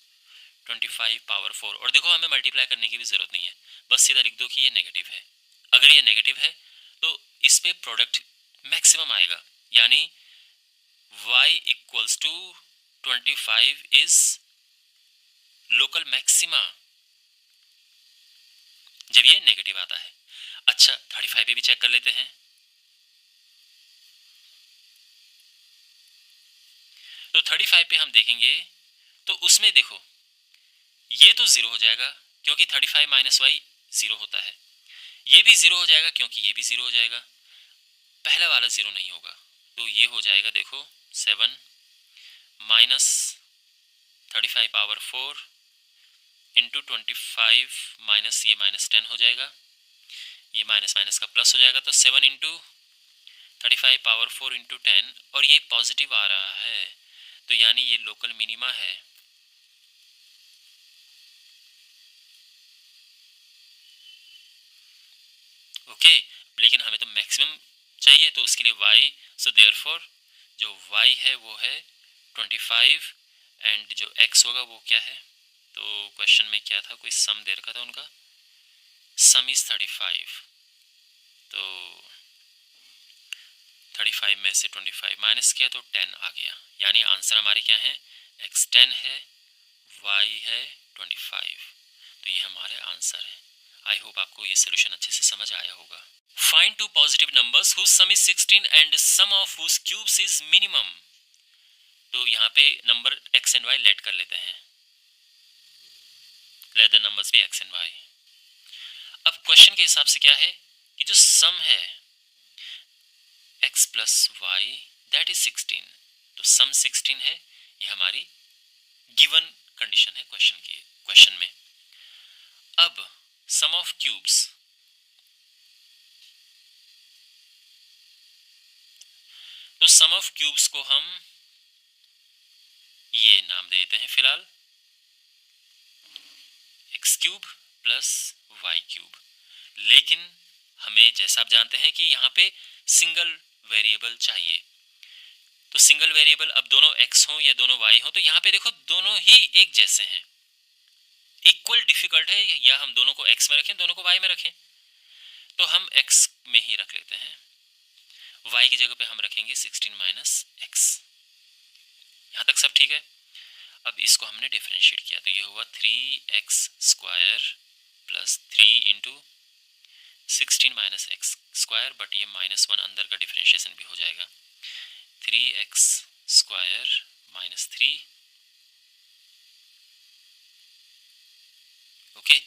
25 पावर 4। और देखो हमें मल्टीप्लाई करने की भी ज़रूरत नहीं है, बस सीधा लिख दो कि ये नेगेटिव है। अगर ये नेगेटिव है तो इस पे प्रोडक्ट मैक्सिमम आएगा, यानी y equals to 25 is local maxima जब ये नेगेटिव आता है। अच्छा, 35 पे भी चेक कर लेते हैं। तो 35 पे हम देखेंगे तो उसमें देखो ये तो 0 हो जाएगा क्योंकि 35 माइनस वाई 0 होता है, ये भी 0 हो जाएगा क्योंकि ये भी 0 हो जाएगा, पहला वाला 0 नहीं होगा, तो ये हो जाएगा देखो 7 माइनस 35 पावर 4 इंटू 25 माइनस ये -10 हो जाएगा, ये माइनस माइनस का प्लस हो जाएगा, तो 7 इंटू 35 पावर 4 इंटू 10, और ये पॉजिटिव आ रहा है, तो यानी ये लोकल मिनिमा है। ओके, लेकिन हमें तो मैक्सिमम चाहिए, तो उसके लिए y, सो देयरफॉर जो y है वो है 25 एंड जो x होगा वो क्या है, तो क्वेश्चन में क्या था, कोई सम दे रखा था उनका, सम इज 35, तो 35 में से 25 माइनस किया तो 10 आ गया, यानी आंसर हमारे क्या है, x 10 है, y है 25, तो ये हमारे आंसर है। आई होप आपको ये सोल्यूशन अच्छे से समझ आया होगा। Find two positive numbers whose sum is 16 and sum of whose cubes is minimum। तो यहाँ पे number x and y let कर लेते हैं, let the numbers be x and y। अब क्वेश्चन के हिसाब से क्या है कि जो सम है x plus y that is 16, तो सम 16 है, ये हमारी गिवन कंडीशन है क्वेश्चन में। अब सम ऑफ क्यूब्स, तो सम ऑफ क्यूब्स को हम ये नाम दे देते हैं फिलहाल x cube plus y cube, लेकिन हमें जैसा आप जानते हैं कि यहाँ पे सिंगल वेरिएबल चाहिए, तो सिंगल वेरिएबल अब दोनों x हो या दोनों y हो, तो यहाँ पे देखो दोनों ही एक जैसे हैं, इक्वल डिफिकल्ट है, या हम दोनों को x में रखें दोनों को y में रखें, तो हम x में ही रख लेते हैं, y की जगह पे हम रखेंगे 16 माइनस x। यहाँ तक सब ठीक है। अब इसको हमने डिफरेंशिएट किया तो ये हुआ 3x square plus 3 into 16 minus x square, but ये -1 अंदर का डिफरेंशिएशन भी हो जाएगा, 3x स्क्वायर माइनस 3। ओके,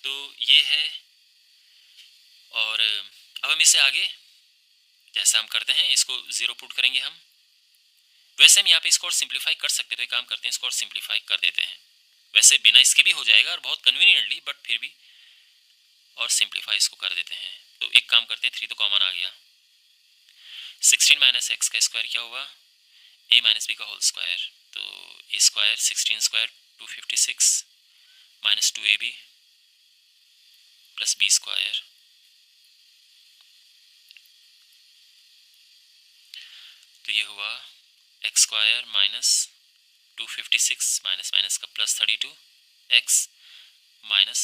तो ये है, और अब हम इससे आगे जैसा हम करते हैं इसको 0 पुट करेंगे हम, वैसे हम यहाँ पे इसको और सिंप्लीफाई कर सकते थे, काम करते हैं इसको और सिंप्लीफाई कर देते हैं, वैसे बिना इसके भी हो जाएगा और बहुत कन्वीनियंटली, बट फिर भी और सिंप्लीफाई इसको कर देते हैं। तो एक काम करते हैं, 3 तो कॉमन आ गया, 16 माइनस एक्स का स्क्वायर क्या हुआ, a माइनस बी का होल स्क्वायर, तो a square 16 square 256 minus 2ab plus b square, तो ये हुआ x square minus 256 minus minus का plus 32 x minus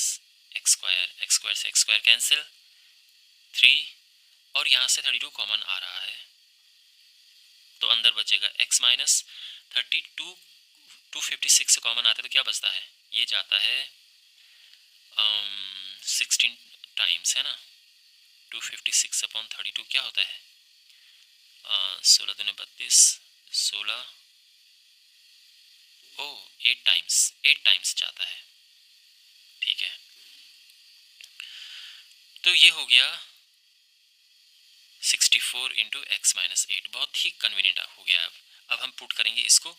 x square से एक्स स्क्वायर कैंसिल 3, और यहाँ से 32 कॉमन आ रहा है, तो अंदर बचेगा x माइनस 32, 256 से कॉमन आता है तो क्या बचता है, ये जाता है 16 टाइम्स है ना, 256 अपॉन 32 क्या होता है, 16 दूनी 32, 16, ओ 8 टाइम्स जाता है, ठीक है। तो ये हो गया 64 इंटू एक्स माइनस 8, बहुत ही कन्वीनियंट हो गया। अब हम पुट करेंगे इसको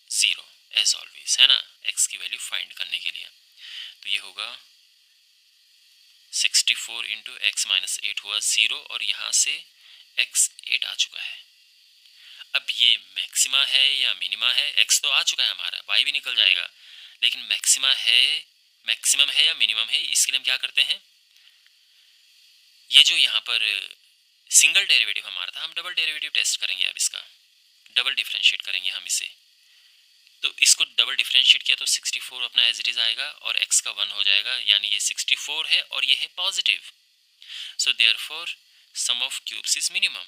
0 एज ऑलवेज, है ना, एक्स की वैल्यू फाइंड करने के लिए। तो ये होगा 64 इंटू एक्स माइनस 8 हुआ 0, और यहाँ से एक्स 8 आ चुका है। अब ये मैक्सिमा है या मिनिमा है? एक्स तो आ चुका है हमारा, वाई भी निकल जाएगा, लेकिन मैक्सिमम है या मिनिमम है, इसके लिए हम क्या करते हैं, ये जो यहाँ पर सिंगल डेरिवेटिव हमारा था, हम डबल डेरिवेटिव टेस्ट करेंगे। अब इसका डबल डिफरेंशिएट करेंगे हम इसे। तो इसको डबल डिफरेंशिएट किया तो 64 अपना एज इट इज आएगा और x का 1 हो जाएगा, यानी ये 64 है और ये है positive. So therefore sum of cubes is minimum.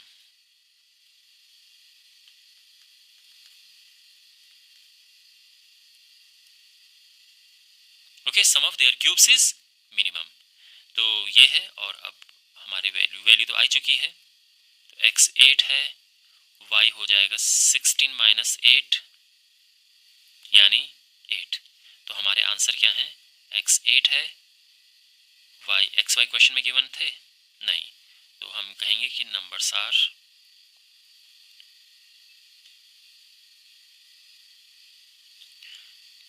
Okay, sum of their cubes is minimum. तो ये है, और अब हमारे वैल्यू तो आ चुकी है। तो x 8 है, y हो जाएगा 16 माइनस 8 यानी 8। तो हमारे आंसर क्या है, x 8 है, xy क्वेश्चन में गिवन थे नहीं, तो हम कहेंगे कि नंबर्स आर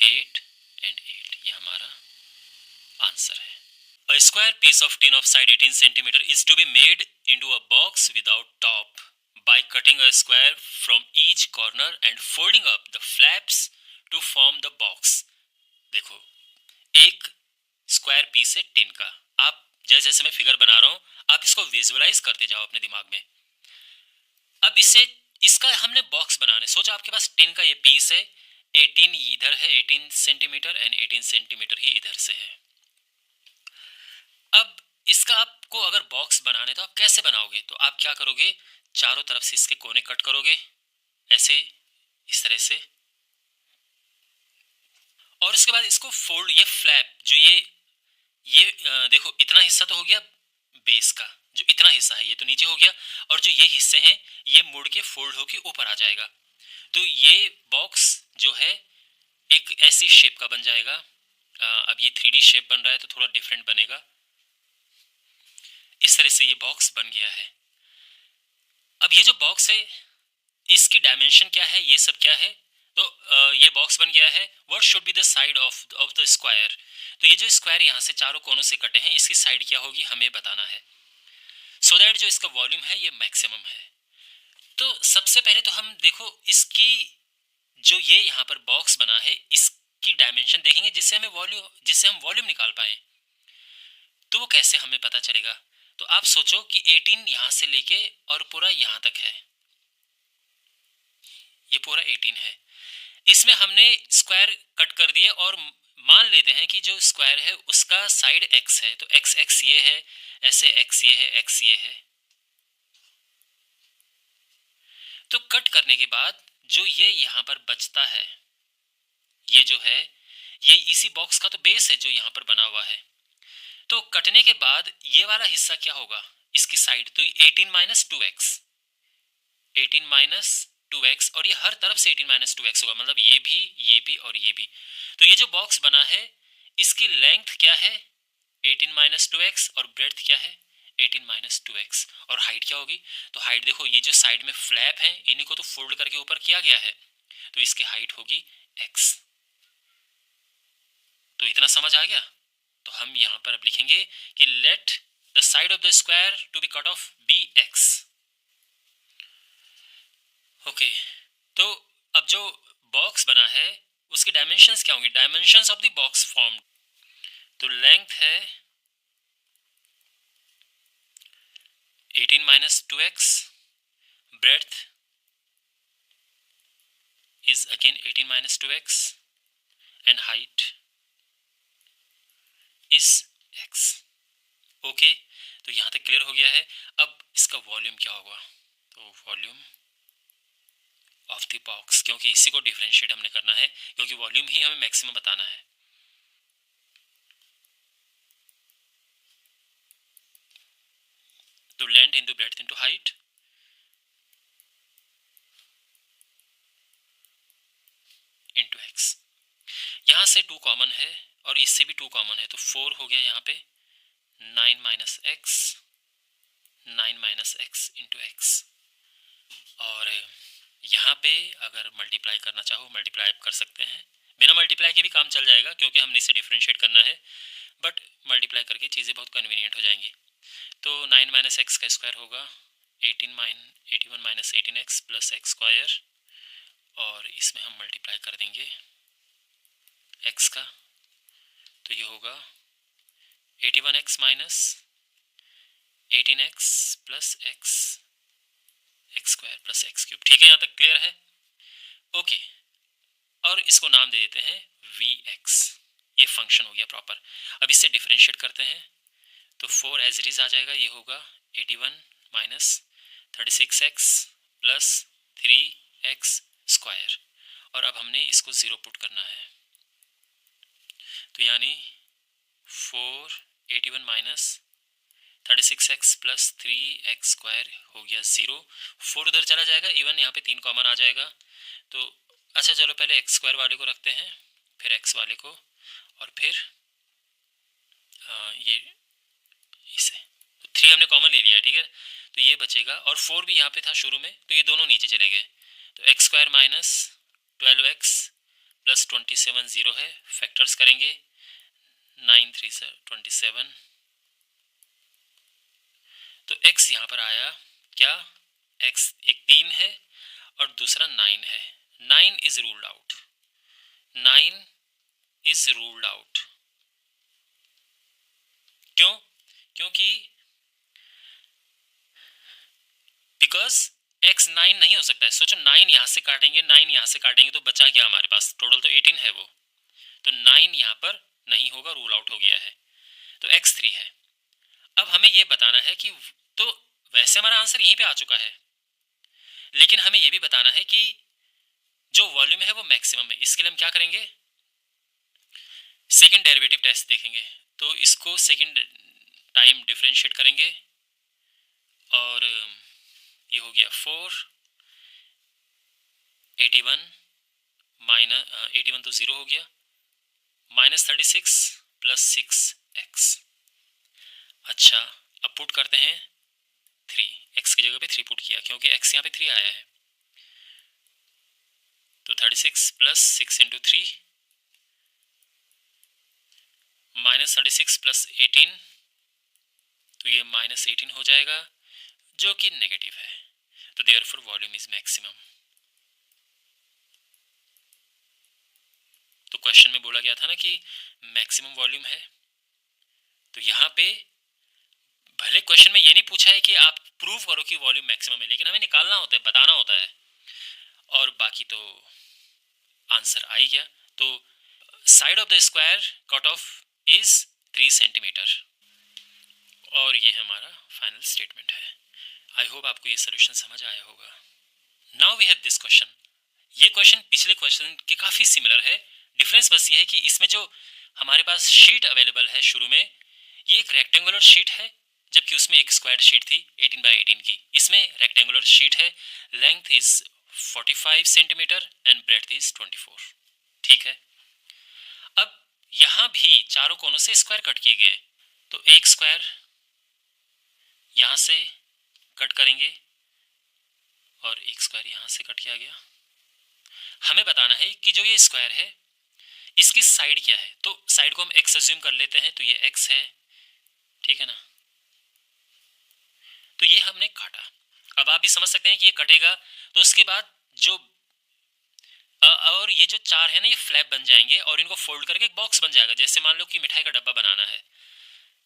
8 and 8, ये हमारा आंसर है। A square piece of tin of side 18 cm is to be made into a box without top by cutting a square from each corner and folding up the flaps to form the box। देखो, एक square piece है tin का, आप जैसे जैसे मैं figure बना रहा हूँ आप इसको विजुअलाइज करते जाओ अपने दिमाग में। अब इसका हमने बॉक्स बनाने सोचा, आपके पास टिन का ये पीस है, 18 इधर है 18 सेंटीमीटर एंड 18 सेंटीमीटर ही इधर से है। अब इसका आपको अगर बॉक्स बनाने तो आप कैसे बनाओगे, तो आप क्या करोगे, चारों तरफ से इसके कोने कट करोगे ऐसे, इस तरह से, और इसके बाद इसको फोल्ड, ये फ्लैप जो ये देखो इतना हिस्सा तो हो गया बेस का, जो इतना हिस्सा है ये तो नीचे हो गया, और जो ये हिस्से हैं ये मुड़ के फोल्ड होके ऊपर आ जाएगा। तो ये बॉक्स जो है एक ऐसी शेप का बन जाएगा। अब ये 3D शेप बन रहा है तो थोड़ा डिफरेंट बनेगा। इस तरह से ये बॉक्स बन गया है। अब ये जो बॉक्स है इसकी डायमेंशन क्या है, ये सब क्या है, तो ये बॉक्स बन गया है। What should be the side of the square, तो ये जो स्क्वायर यहाँ से चारों कोनों से कटे हैं इसकी साइड क्या होगी हमें बताना है, सो दैट जो इसका वॉल्यूम है ये मैक्सिमम है। तो सबसे पहले तो हम देखो इसकी जो ये यहाँ पर बॉक्स बना है इसकी डायमेंशन देखेंगे जिससे हम वॉल्यूम निकाल पाए। तो वो कैसे हमें पता चलेगा, तो आप सोचो कि 18 यहाँ से लेके और पूरा यहाँ तक है, ये पूरा 18 है, इसमें हमने स्क्वायर कट कर दिए और मान लेते हैं कि जो स्क्वायर है उसका साइड x है, तो x ये है, ऐसे x ये है, x ये है। तो कट करने के बाद जो ये यहाँ पर बचता है ये जो है ये इसी बॉक्स का तो बेस है जो यहाँ पर बना हुआ है। तो कटने के बाद ये वाला हिस्सा क्या होगा, इसकी साइड, तो 18 माइनस 2x, 18 माइनस 2x, और ये हर तरफ से 18 माइनस 2x होगा, मतलब ये भी और ये भी। तो ये जो बॉक्स बना है इसकी लेंथ क्या है 18 माइनस 2x और ब्रेड्थ क्या है 18 माइनस 2x, और हाइट क्या होगी, तो हाइट देखो ये जो साइड में फ्लैप है इन्हीं को तो फोल्ड करके ऊपर किया गया है, तो इसकी हाइट होगी x। तो इतना समझ आ गया। तो हम यहाँ पर अब लिखेंगे कि let the side of the square to be cut off be x। Okay, तो अब जो बॉक्स बना है उसकी डायमेंशंस क्या होंगी, dimensions of the box formed, तो लेंथ है 18 minus 2x, breadth is again 18 minus 2x and height is x। Okay, तो यहाँ तक क्लियर हो गया है। अब इसका वॉल्यूम क्या होगा, तो वॉल्यूम ऑफ द बॉक्स, क्योंकि इसी को डिफरेंशिएट हमने करना है क्योंकि वॉल्यूम ही हमें मैक्सिमम बताना है। तो length into breadth into height, into x. यहाँ से 2 कॉमन है और इससे भी 2 कॉमन है, तो 4 हो गया यहाँ पे, 9 minus x, 9 minus x into x. और यहाँ पे अगर मल्टीप्लाई करना चाहो मल्टीप्लाई कर सकते हैं, बिना मल्टीप्लाई के भी काम चल जाएगा क्योंकि हमने इसे डिफ्रेंशिएट करना है, बट मल्टीप्लाई करके चीज़ें बहुत कन्वीनियंट हो जाएंगी। तो 9 माइनस एक्स का स्क्वायर होगा 81 minus 18x plus x square, और इसमें हम मल्टीप्लाई कर देंगे x का, तो ये होगा 81x minus 18x plus x square plus x cube. ठीक है, यहाँ तक क्लियर है? ओके, और इसको नाम दे देते हैं vx। ये फंक्शन हो गया प्रॉपर। अब इससे डिफरेंशिएट करते हैं तो 4 एज इट इज़ आ जाएगा, ये होगा 81 minus 36x plus 3x square, और अब हमने इसको ज़ीरो पुट करना है, तो यानी 81 minus 36x plus 3x square हो गया 0। 4 उधर चला जाएगा, इवन यहाँ पे 3 कॉमन आ जाएगा। तो अच्छा चलो पहले x स्क्वायर वाले को रखते हैं, फिर x वाले को, और फिर ये इसे, तो 3 हमने कॉमन ले लिया है, ठीक है। तो ये बचेगा, और 4 भी यहाँ पे था शुरू में, तो ये दोनों नीचे चले गए। तो x square minus 12x plus 27 0 है, फैक्टर्स करेंगे 9 3 27, तो x यहाँ पर आया क्या, x एक 3 है और दूसरा 9 है। 9 is ruled out, 9 is ruled out. क्यों? क्योंकि बिकॉज x 9 नहीं हो सकता है। सोचो 9 यहाँ से काटेंगे, 9 यहाँ से काटेंगे, तो बचा क्या हमारे पास, टोटल तो 18 है वो, तो 9 यहाँ पर नहीं होगा, रूल आउट हो गया है, तो x 3 है। अब हमें ये बताना है कि, तो वैसे हमारा आंसर यहीं पे आ चुका है, लेकिन हमें ये भी बताना है कि जो वॉल्यूम है वो मैक्सिमम है। इसके लिए हम क्या करेंगे, सेकंड डेरिवेटिव टेस्ट देखेंगे। तो इसको सेकंड टाइम डिफरेंशिएट करेंगे, और ये हो गया 4 81 माइनस 81 तो 0 हो गया, माइनस 36 प्लस 6x। अच्छा, अब पुट करते हैं 3, x की जगह पे 3 पुट किया क्योंकि x यहाँ पे 3 आया है, तो 36 प्लस 6 इंटू 3 माइनस 36 प्लस 18, तो ये माइनस 18 हो जाएगा जो कि नेगेटिव है, तो देयरफॉर वॉल्यूम इज मैक्सिमम। तो क्वेश्चन में बोला गया था ना कि मैक्सिमम वॉल्यूम है, तो यहाँ पे भले क्वेश्चन में ये नहीं पूछा है कि आप प्रूव करो कि वॉल्यूम मैक्सिमम है, लेकिन हमें निकालना होता है, बताना होता है, और बाकी तो आंसर आ ही गया। तो side of the square cut off is 3 centimetre, और ये हमारा फाइनल स्टेटमेंट है। आई होप आपको ये सोल्यूशन समझ आया होगा। Now we have this question. ये क्वेश्चन पिछले क्वेश्चन के काफ़ी सिमिलर है, डिफरेंस बस ये है कि इसमें जो हमारे पास शीट अवेलेबल है शुरू में, ये एक रेक्टेंगुलर शीट है, जबकि उसमें एक स्क्वायर शीट थी 18 बाई 18 की। इसमें रेक्टेंगुलर शीट है, length is 45 centimetre and breadth is 24। ठीक है, अब यहाँ भी चारों कोनों से स्क्वायर कट किए गए, तो एक स्क्वायर यहाँ से कट करेंगे और एक स्क्वायर यहाँ से कट किया गया। हमें बताना है कि जो ये स्क्वायर है इसकी साइड क्या है, तो साइड को हम x अज्यूम कर लेते हैं, तो ये x है, ठीक है ना। तो ये हमने काटा। अब आप भी समझ सकते हैं कि ये कटेगा, तो उसके बाद जो और ये जो चार है ना, ये फ्लैप बन जाएंगे और इनको फोल्ड करके एक बॉक्स बन जाएगा। जैसे मान लो कि मिठाई का डब्बा बनाना है,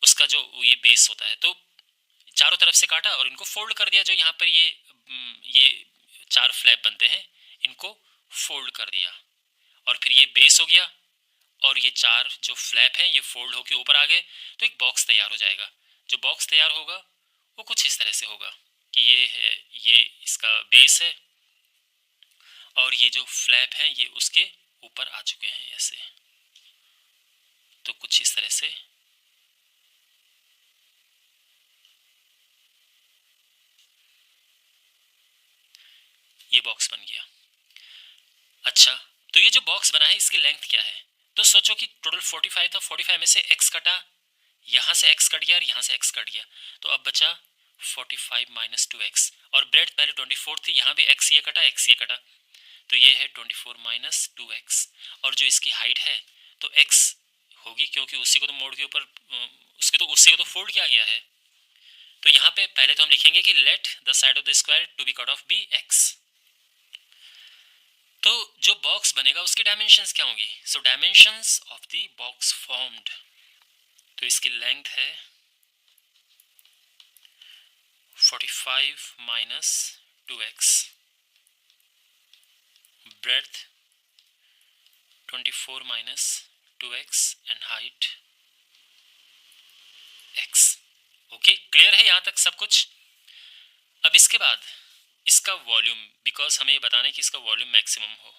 उसका जो ये बेस होता है, तो चारों तरफ से काटा और इनको फोल्ड कर दिया। जो यहाँ पर ये चार फ्लैप बनते हैं, इनको फोल्ड कर दिया, और फिर ये बेस हो गया, और ये चार जो फ्लैप हैं ये फोल्ड होके ऊपर आ गए, तो एक बॉक्स तैयार हो जाएगा। जो बॉक्स तैयार होगा वो कुछ इस तरह से होगा कि ये है, ये इसका बेस है, और ये जो फ्लैप हैं ये उसके ऊपर आ चुके हैं ऐसे, तो कुछ इस तरह से ये बॉक्स बन गया। अच्छा, तो ये जो बॉक्स बना है इसकी लेंथ क्या है, तो सोचो कि टोटल 45 था, 45 में से x कटा, यहाँ से x कट गया और यहाँ से x कट गया, तो अब बचा 45 माइनस 2x, और ब्रेड पहले 24 थी, यहाँ भी x ये कटा x ये कटा, तो ये है 24 माइनस 2x, और जो इसकी हाइट है तो x होगी, क्योंकि उसी को तो मोड़ के ऊपर उसी को तो फोल्ड किया गया है। तो यहाँ पे पहले तो हम लिखेंगे कि let the side of the square to be cut off be x। तो जो बॉक्स बनेगा उसकी डायमेंशंस क्या होंगी? So dimensions of the box formed, तो इसकी लेंथ है 45 minus 2x, breadth 24 minus 2x and height x। Okay, clear है यहाँ तक सब कुछ? अब इसके बाद इसका वॉल्यूम, बिकॉज हमें ये बताना है कि इसका वॉल्यूम मैक्सिमम हो,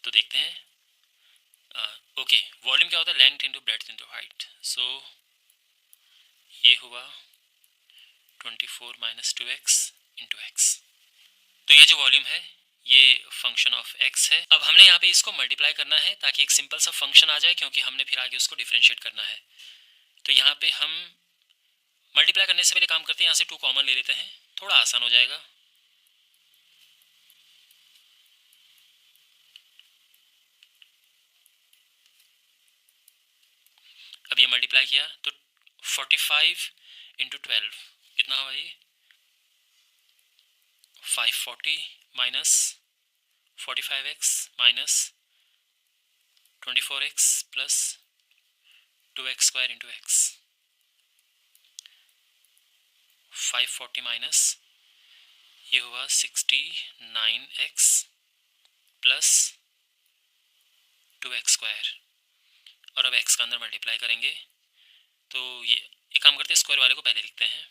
तो देखते हैं। ओके, वॉल्यूम क्या होता है? Length into breadth into height. So ये हुआ 24 माइनस 2x इंटू x। तो ये जो वॉल्यूम है ये फंक्शन ऑफ x है। अब हमने यहाँ पे इसको मल्टीप्लाई करना है ताकि एक सिंपल सा फंक्शन आ जाए, क्योंकि हमने फिर आगे उसको डिफ्रेंशिएट करना है। तो यहाँ पे हम मल्टीप्लाई करने से पहले काम करते हैं, यहाँ से 2 कॉमन ले लेते हैं, थोड़ा आसान हो जाएगा। अब ये मल्टीप्लाई किया तो 45 इंटू 12 कितना हुआ? ये 540 minus 45x minus 24x plus 2x square into x। 540 minus ये हुआ 69x प्लस 2x स्क्वायर, और अब x का अंदर मल्टीप्लाई करेंगे तो ये एक काम करते हैं, स्क्वायर वाले को पहले लिखते हैं।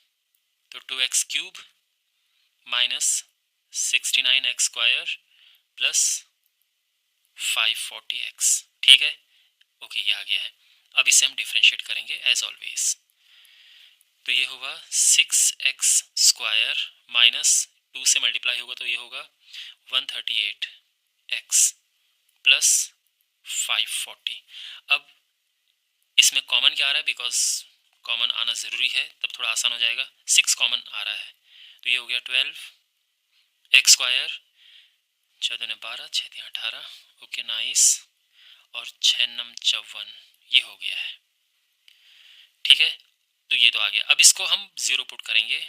तो 2x cube minus 69x square plus 540x, ठीक है। ओके, ये आ गया है। अब इसे हम डिफ्रेंशिएट करेंगे एज ऑलवेज। तो ये होगा 6x स्क्वायर माइनस 2 से मल्टीप्लाई होगा तो ये होगा 138x प्लस 540। अब इसमें कॉमन क्या आ रहा है? बिकॉज कॉमन आना ज़रूरी है, तब थोड़ा आसान हो जाएगा। 6 कॉमन आ रहा है तो ये हो गया 12x स्क्वायर, 14 ने 12, 6 ने 18, ओके नाइस, और 6 नम 54, ये हो गया है, ठीक है। तो ये तो आ गया। अब इसको हम 0 पुट करेंगे,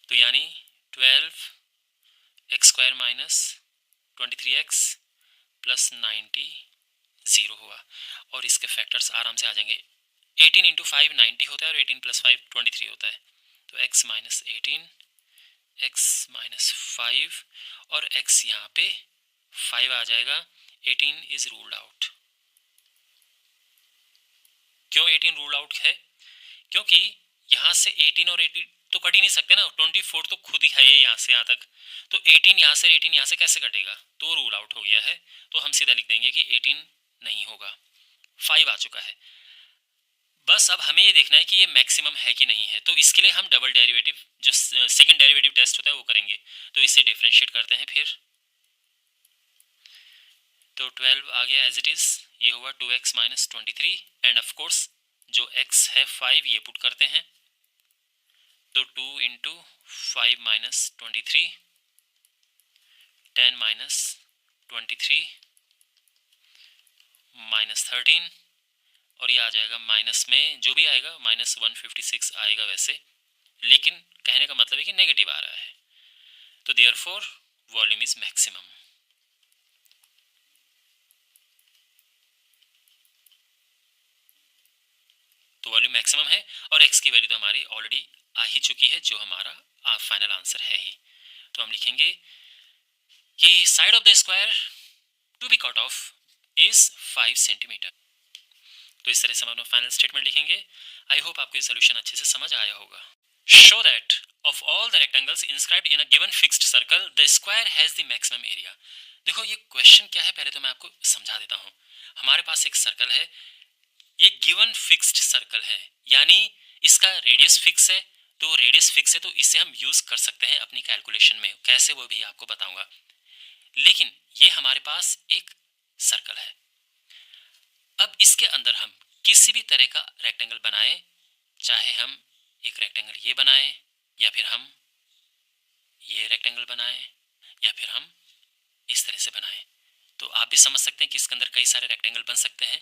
तो यानी 12x square minus 23x plus 90 0 हुआ, और इसके फैक्टर्स आराम से आ जाएंगे। 18 इंटू 5 90 होता है, और 18 प्लस 5 23 होता है, तो x माइनस 18, x माइनस 5, और x यहाँ पे 5 आ जाएगा। 18 इज रूल्ड आउट। क्यों 18 रूल आउट है? क्योंकि यहाँ से 18 और 18 तो कट ही नहीं सकते ना, 24 तो खुद ही है ये यहाँ से यहाँ तक, तो 18 यहाँ से 18 यहाँ से कैसे कटेगा? तो रूल आउट हो गया है, तो हम सीधा लिख देंगे कि 18 नहीं होगा, 5 आ चुका है। बस अब हमें ये देखना है कि ये मैक्सिमम है कि नहीं है, तो इसके लिए हम डबल डेरिवेटिव, जो सेकंड डेरिवेटिव टेस्ट होता है वो करेंगे। तो इसे डिफरेंशिएट करते हैं फिर, तो 12 आ गया एज इट इज़, ये हुआ 2x minus 23, end of course जो x है 5 ये पुट करते हैं, तो 2 इंटू 5 माइनस 23, 10 माइनस 23 माइनस 13, और ये आ जाएगा माइनस में, जो भी आएगा माइनस 156 आएगा वैसे, लेकिन कहने का मतलब है कि नेगेटिव आ रहा है, तो देयरफॉर वॉल्यूम इज मैक्सिमम। तो वॉल्यूम मैक्सिमम है, और x की वैल्यू तो हमारी ऑलरेडी आ ही चुकी है, जो हमारा फाइनल आंसर है ही। तो हम लिखेंगे कि side of the square to be cut off is 5 centimetre. तो इस तरह से हम अपना फाइनल स्टेटमेंट लिखेंगे। आई होप आपको ये सोल्यूशन अच्छे से समझ आया होगा। Show that of all the rectangles inscribed in a given fixed circle the square has the maximum area. देखो ये क्वेश्चन क्या है, पहले तो मैं आपको समझा देता हूँ। हमारे पास एक सर्कल है, ये गिवन फिक्स्ड सर्कल है, यानी इसका रेडियस फिक्स है, तो रेडियस फिक्स है तो इसे हम यूज कर सकते हैं अपनी कैलकुलेशन में, कैसे वो भी आपको बताऊंगा। लेकिन ये हमारे पास एक सर्कल है, अब इसके अंदर हम किसी भी तरह का रेक्टेंगल बनाएं, चाहे हम एक रेक्टेंगल ये बनाएं, या फिर हम ये रेक्टेंगल बनाएं, या फिर हम इस तरह से बनाएं, तो आप भी समझ सकते हैं कि इसके अंदर कई सारे रेक्टेंगल बन सकते हैं।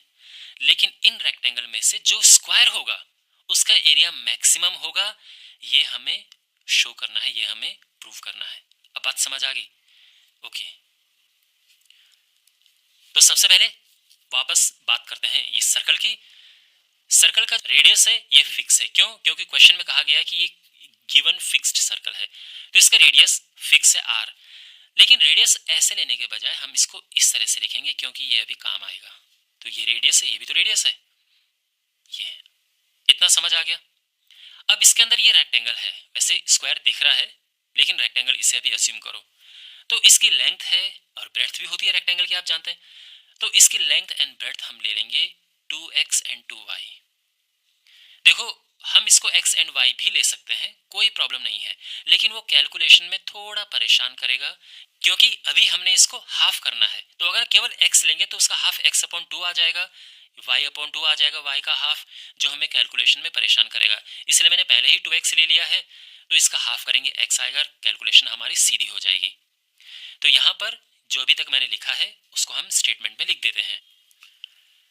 लेकिन इन रेक्टेंगल में से जो स्क्वायर होगा उसका एरिया मैक्सिमम होगा, ये हमें शो करना है, ये हमें प्रूव करना है। अब बात समझ आ गई? ओके, तो सबसे पहले वापस बात करते हैं इस सर्कल की। सर्कल का रेडियस है ये फिक्स है, क्यों? क्योंकि क्वेश्चन में कहा गया है कि ये गिवन फिक्स्ड सर्कल है, तो इसका रेडियस फिक्स है आर। लेकिन रेडियस ऐसे लेने के बजाय हम इसको इस तरह से लिखेंगे, क्योंकि ये अभी काम आएगा। तो ये रेडियस है, ये भी तो रेडियस है, ये है। इतना समझ आ गया? अब इसके अंदर ये रेक्टेंगल है, वैसे स्क्वायर दिख रहा है लेकिन रेक्टेंगल इसे अभी अज्यूम करो। तो इसकी लेंथ है और ब्रेड्थ भी होती है रेक्टेंगल की, आप जानते हैं। तो इसकी लेंथ एंड ब्रेड्थ हम ले लेंगे 2x एंड 2y। देखो, हम इसको x एंड y भी ले सकते हैं, कोई प्रॉब्लम नहीं है, लेकिन वो कैलकुलेशन में थोड़ा परेशान करेगा, क्योंकि अभी हमने इसको हाफ करना है। तो अगर केवल x लेंगे तो उसका हाफ x/2 आ जाएगा, y/2 आ जाएगा, y का हाफ, जो हमें कैलकुलेशन में परेशान करेगा। इसलिए मैंने पहले ही 2x ले लिया है, तो इसका हाफ करेंगे, x आएगा, कैलकुलेशन हमारी सीधी हो जाएगी। तो यहाँ पर जो अभी तक मैंने लिखा है उसको हम स्टेटमेंट में लिख देते हैं।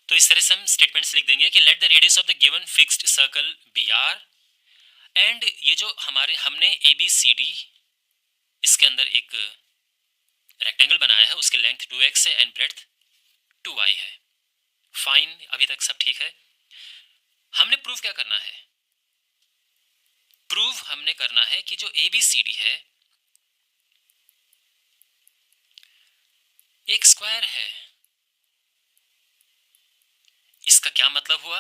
तो इस तरह से हम स्टेटमेंट्स लिख देंगे कि let the radius of the given fixed circle be r, and ये जो हमने ए बी सी डी इसके अंदर एक रेक्टेंगल बनाया है, उसकी लेंथ 2x है एंड ब्रेड्थ 2y है। फाइन, अभी तक सब ठीक है। हमने प्रूव क्या करना है? प्रूव हमने करना है कि जो ए बी सी डी है एक स्क्वायर है। इसका क्या मतलब हुआ?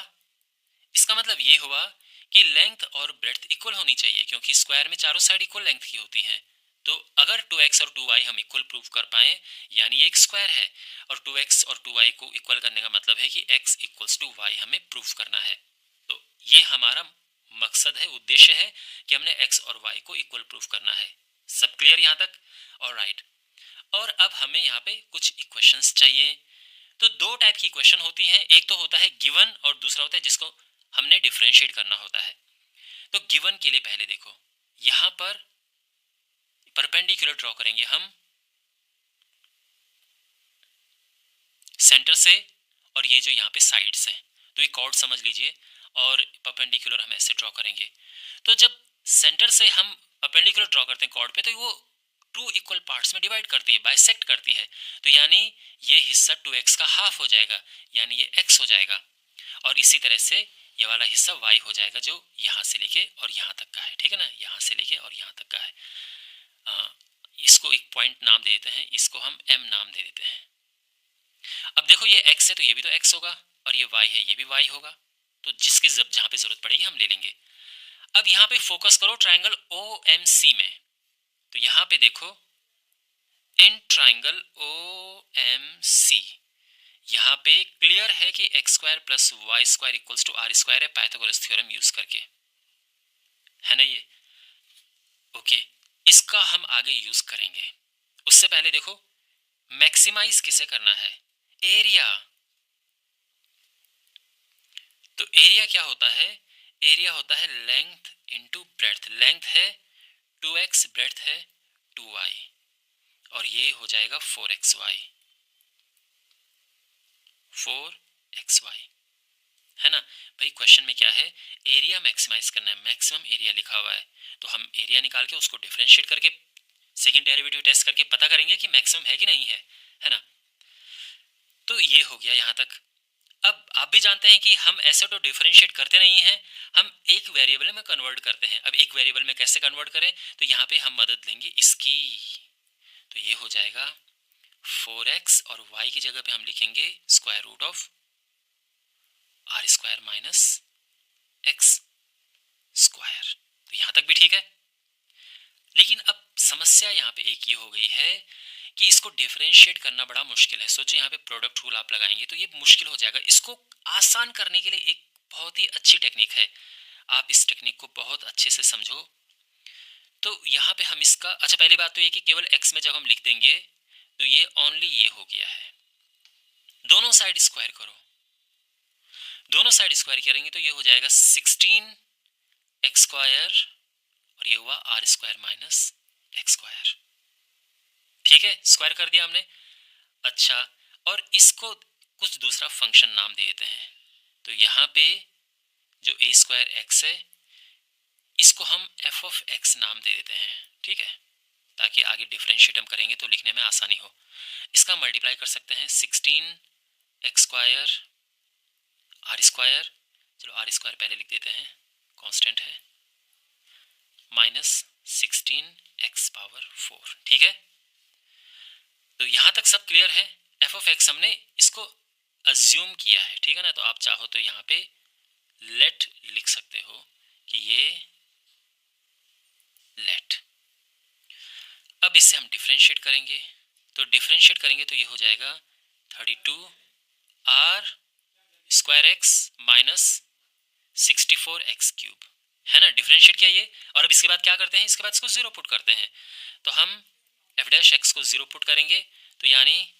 इसका मतलब ये हुआ कि लेंथ और ब्रेड्थ इक्वल होनी चाहिए, क्योंकि स्क्वायर में चारों साइड इक्वल लेंथ की होती हैं। तो अगर 2x और 2y हम इक्वल प्रूव कर पाए, यानी ये एक स्क्वायर है, और 2x और 2y को इक्वल करने का मतलब है कि x इक्वल्स टू y हमें प्रूव करना है। तो ये हमारा मकसद है, उद्देश्य है कि हमने x और y को इक्वल प्रूव करना है। सब क्लियर यहाँ तक? ऑलराइट। और अब हमें यहाँ पे कुछ इक्वेशंस चाहिए। तो दो टाइप की इक्वेशन होती हैं, एक तो होता है गिवन और दूसरा होता है जिसको हमने डिफरेंशिएट करना होता है। तो गिवन के लिए पहले देखो, यहां पर परपेंडिकुलर ड्रॉ करेंगे हम सेंटर से, और ये जो यहाँ पे साइड्स हैं, तो ये कॉर्ड समझ लीजिए, और परपेंडिकुलर हम ऐसे ड्रॉ करेंगे। तो जब सेंटर से हम परपेंडिकुलर ड्रॉ करते हैं कॉर्ड पे, तो वो टू इक्वल पार्ट्स में डिवाइड करती है, बाइसेक्ट करती है। तो यानी ये हिस्सा 2x का हाफ हो जाएगा, यानी ये x हो जाएगा, और इसी तरह से ये वाला हिस्सा y हो जाएगा, जो यहाँ से लेके और यहाँ तक का है। ठीक है ना, यहाँ से लेके और यहाँ तक का है। इसको एक पॉइंट नाम दे देते हैं, इसको हम m नाम दे देते हैं। अब देखो, ये x है तो ये भी तो x होगा, और ये y है ये भी y होगा। तो जिसकी जहाँ पे जरूरत पड़ेगी हम ले लेंगे। अब यहाँ पे फोकस करो ट्राइंगल OMC में। तो यहाँ पे देखो, इन ट्राइंगल OMC यहाँ पे क्लियर है कि x square plus y square equals to r square है, पाइथागोरस थ्योरम यूज करके, है ना ये? ओके, इसका हम आगे यूज करेंगे। उससे पहले देखो, मैक्सिमाइज किसे करना है? एरिया। तो एरिया क्या होता है? एरिया होता है लेंथ इंटू ब्रेड्थ। लेंथ है 2x, ब्रेड्थ है 2y, और ये हो जाएगा 4xy, 4xy, है ना भाई? क्वेश्चन में क्या है? एरिया मैक्सिमाइज करना है, मैक्सिमम एरिया लिखा हुआ है। तो हम एरिया निकाल के उसको डिफरेंशिएट करके सेकंड डेरिवेटिव टेस्ट करके पता करेंगे कि मैक्सिमम है कि नहीं है ना? तो ये हो गया यहाँ तक। अब आप भी जानते हैं कि हम ऐसे तो डिफरेंशिएट करते नहीं हैं, हम एक वेरिएबल में कन्वर्ट करते हैं। अब एक वेरिएबल में कैसे कन्वर्ट करें? तो यहाँ पे हम मदद लेंगे इसकी। तो ये हो जाएगा 4x, और y की जगह पे हम लिखेंगे square root of r square minus x square. तो यहाँ तक भी ठीक है। लेकिन अब समस्या यहाँ पे एक ये हो गई है कि इसको डिफरेंशिएट करना बड़ा मुश्किल है। सोचो यहाँ पे प्रोडक्ट रूल आप लगाएंगे तो ये मुश्किल हो जाएगा। इसको आसान करने के लिए एक बहुत ही अच्छी टेक्निक है, आप इस टेक्निक को बहुत अच्छे से समझो। तो यहाँ पे हम इसका, अच्छा पहली बात तो ये कि केवल x में जब हम लिख देंगे तो ये ओनली ये हो गया है। दोनों साइड स्क्वायर करो, दोनों साइड स्क्वायर करेंगे तो ये हो जाएगा 16x² और ये हुआ r² माइनस x²। ठीक है, स्क्वायर कर दिया हमने। अच्छा, और इसको कुछ दूसरा फंक्शन नाम दे देते हैं। तो यहाँ पे जो a²x है इसको हम f(x) नाम दे देते हैं। ठीक है, ताकि आगे डिफरेंशिएट हम करेंगे तो लिखने में आसानी हो। इसका मल्टीप्लाई कर सकते हैं 16x² r², चलो r² पहले लिख देते हैं, कांस्टेंट है, माइनस 16x⁴। ठीक है, तो यहाँ तक सब क्लियर है। f(x) हमने इसको अज्यूम किया है, ठीक है ना। तो आप चाहो तो यहाँ पे लेट लिख सकते हो कि ये लेट। अब इससे हम डिफरेंशिएट करेंगे, तो डिफरेंशिएट करेंगे तो ये हो जाएगा 32r²x माइनस 64x³ है ना। डिफरेंशिएट किया ये, और अब इसके बाद क्या करते हैं, इसके बाद इसको जीरो पुट करते हैं। तो हम f' को जीरो पुट करेंगे तो यानी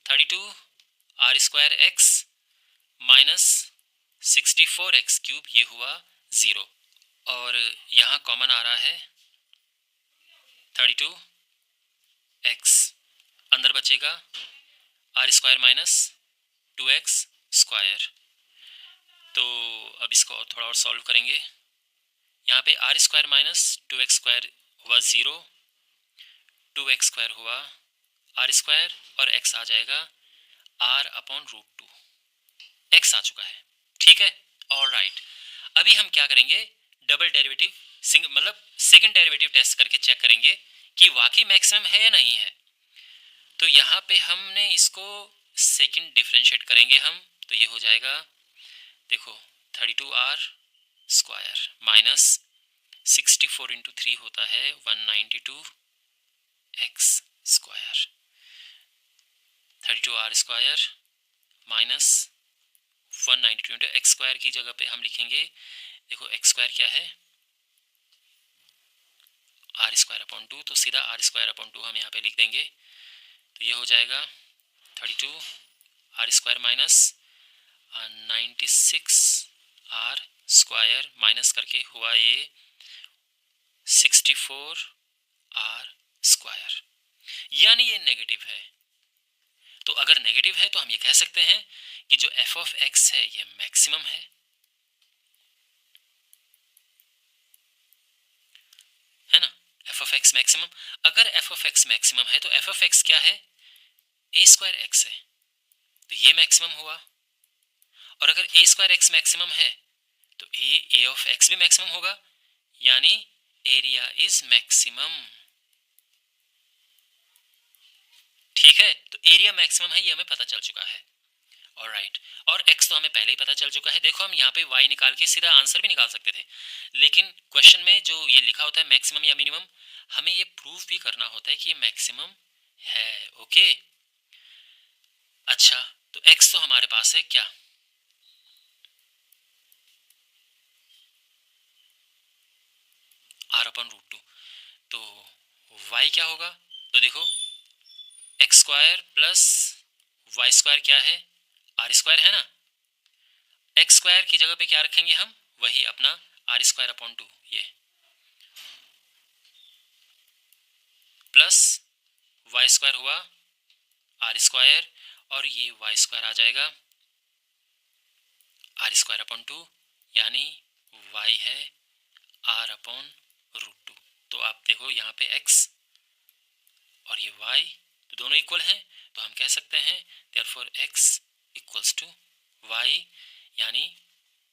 32r²x माइनस 64x³ ये हुआ 0, और यहाँ कॉमन आ रहा है 32x, अंदर बचेगा r² माइनस 2x²। तो अब इसको थोड़ा और सॉल्व करेंगे। यहाँ पे r² माइनस 2x² हुआ 0, 2x² हुआ r² और x आ जाएगा r/√2। x आ चुका है, ठीक है, ऑलराइट। अभी हम क्या करेंगे, डबल डेरिवेटिव मतलब सेकंड डेरिवेटिव टेस्ट करके चेक करेंगे कि वाकई मैक्सिमम है या नहीं है। तो यहाँ पे हमने इसको सेकंड डिफरेंशिएट करेंगे हम, तो ये हो जाएगा, देखो 32r² माइनस 64 × 3 होता है 192x²। 32r² माइनस 192 x² की जगह पे हम लिखेंगे, देखो x² क्या है, r²/2, तो सीधा r²/2 हम यहाँ पे लिख देंगे। तो ये हो जाएगा 32r² माइनस 96r² माइनस करके हुआ ये 64r², यानी ये नेगेटिव है। तो अगर नेगेटिव है तो हम ये कह सकते हैं कि जो f(x) है ये मैक्सिमम है ना, f(x) मैक्सिमम। अगर f(x) मैक्सिमम है तो f(x) क्या है, a²x है, तो ये मैक्सिमम हुआ। और अगर a²x मैक्सिमम है तो a(x) भी मैक्सिमम होगा, यानी एरिया इज मैक्सिमम। ठीक है, तो एरिया मैक्सिमम है ये हमें पता चल चुका है, ऑलराइट। और x तो हमें पहले ही पता चल चुका है। देखो हम यहाँ पे y निकाल के सीधा आंसर भी निकाल सकते थे, लेकिन क्वेश्चन में जो ये लिखा होता है मैक्सिमम या मिनिमम, हमें ये प्रूफ भी करना होता है कि ये मैक्सिमम है। ओके, अच्छा, तो x तो हमारे पास है क्या, r/√2, तो y क्या होगा, तो देखो x² प्लस y² क्या है, r² है ना। x² की जगह पे क्या रखेंगे हम, वही अपना r²/2, ये प्लस y² हुआ r², और ये y² आ जाएगा r²/2, यानी y है r/√2। तो आप देखो यहाँ पे x और ये y तो दोनों इक्वल हैं, तो हम कह सकते हैं therefore x equals to y, यानी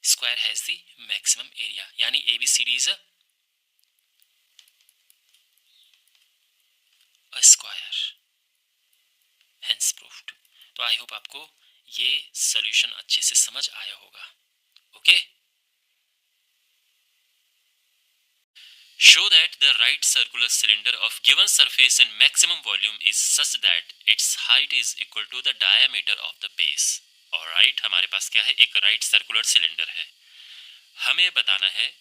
square has the maximum area, यानी ABCD is a square, hence proved. तो आई होप आपको ये सॉल्यूशन अच्छे से समझ आया होगा। Okay, show that the right circular cylinder of given surface and maximum volume is such that its height is equal to the diameter of the base। Alright, हमारे पास क्या है, एक राइट सर्कुलर सिलेंडर है। हमें बताना है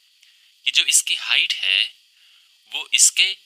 कि जो इसकी हाइट है वो इसके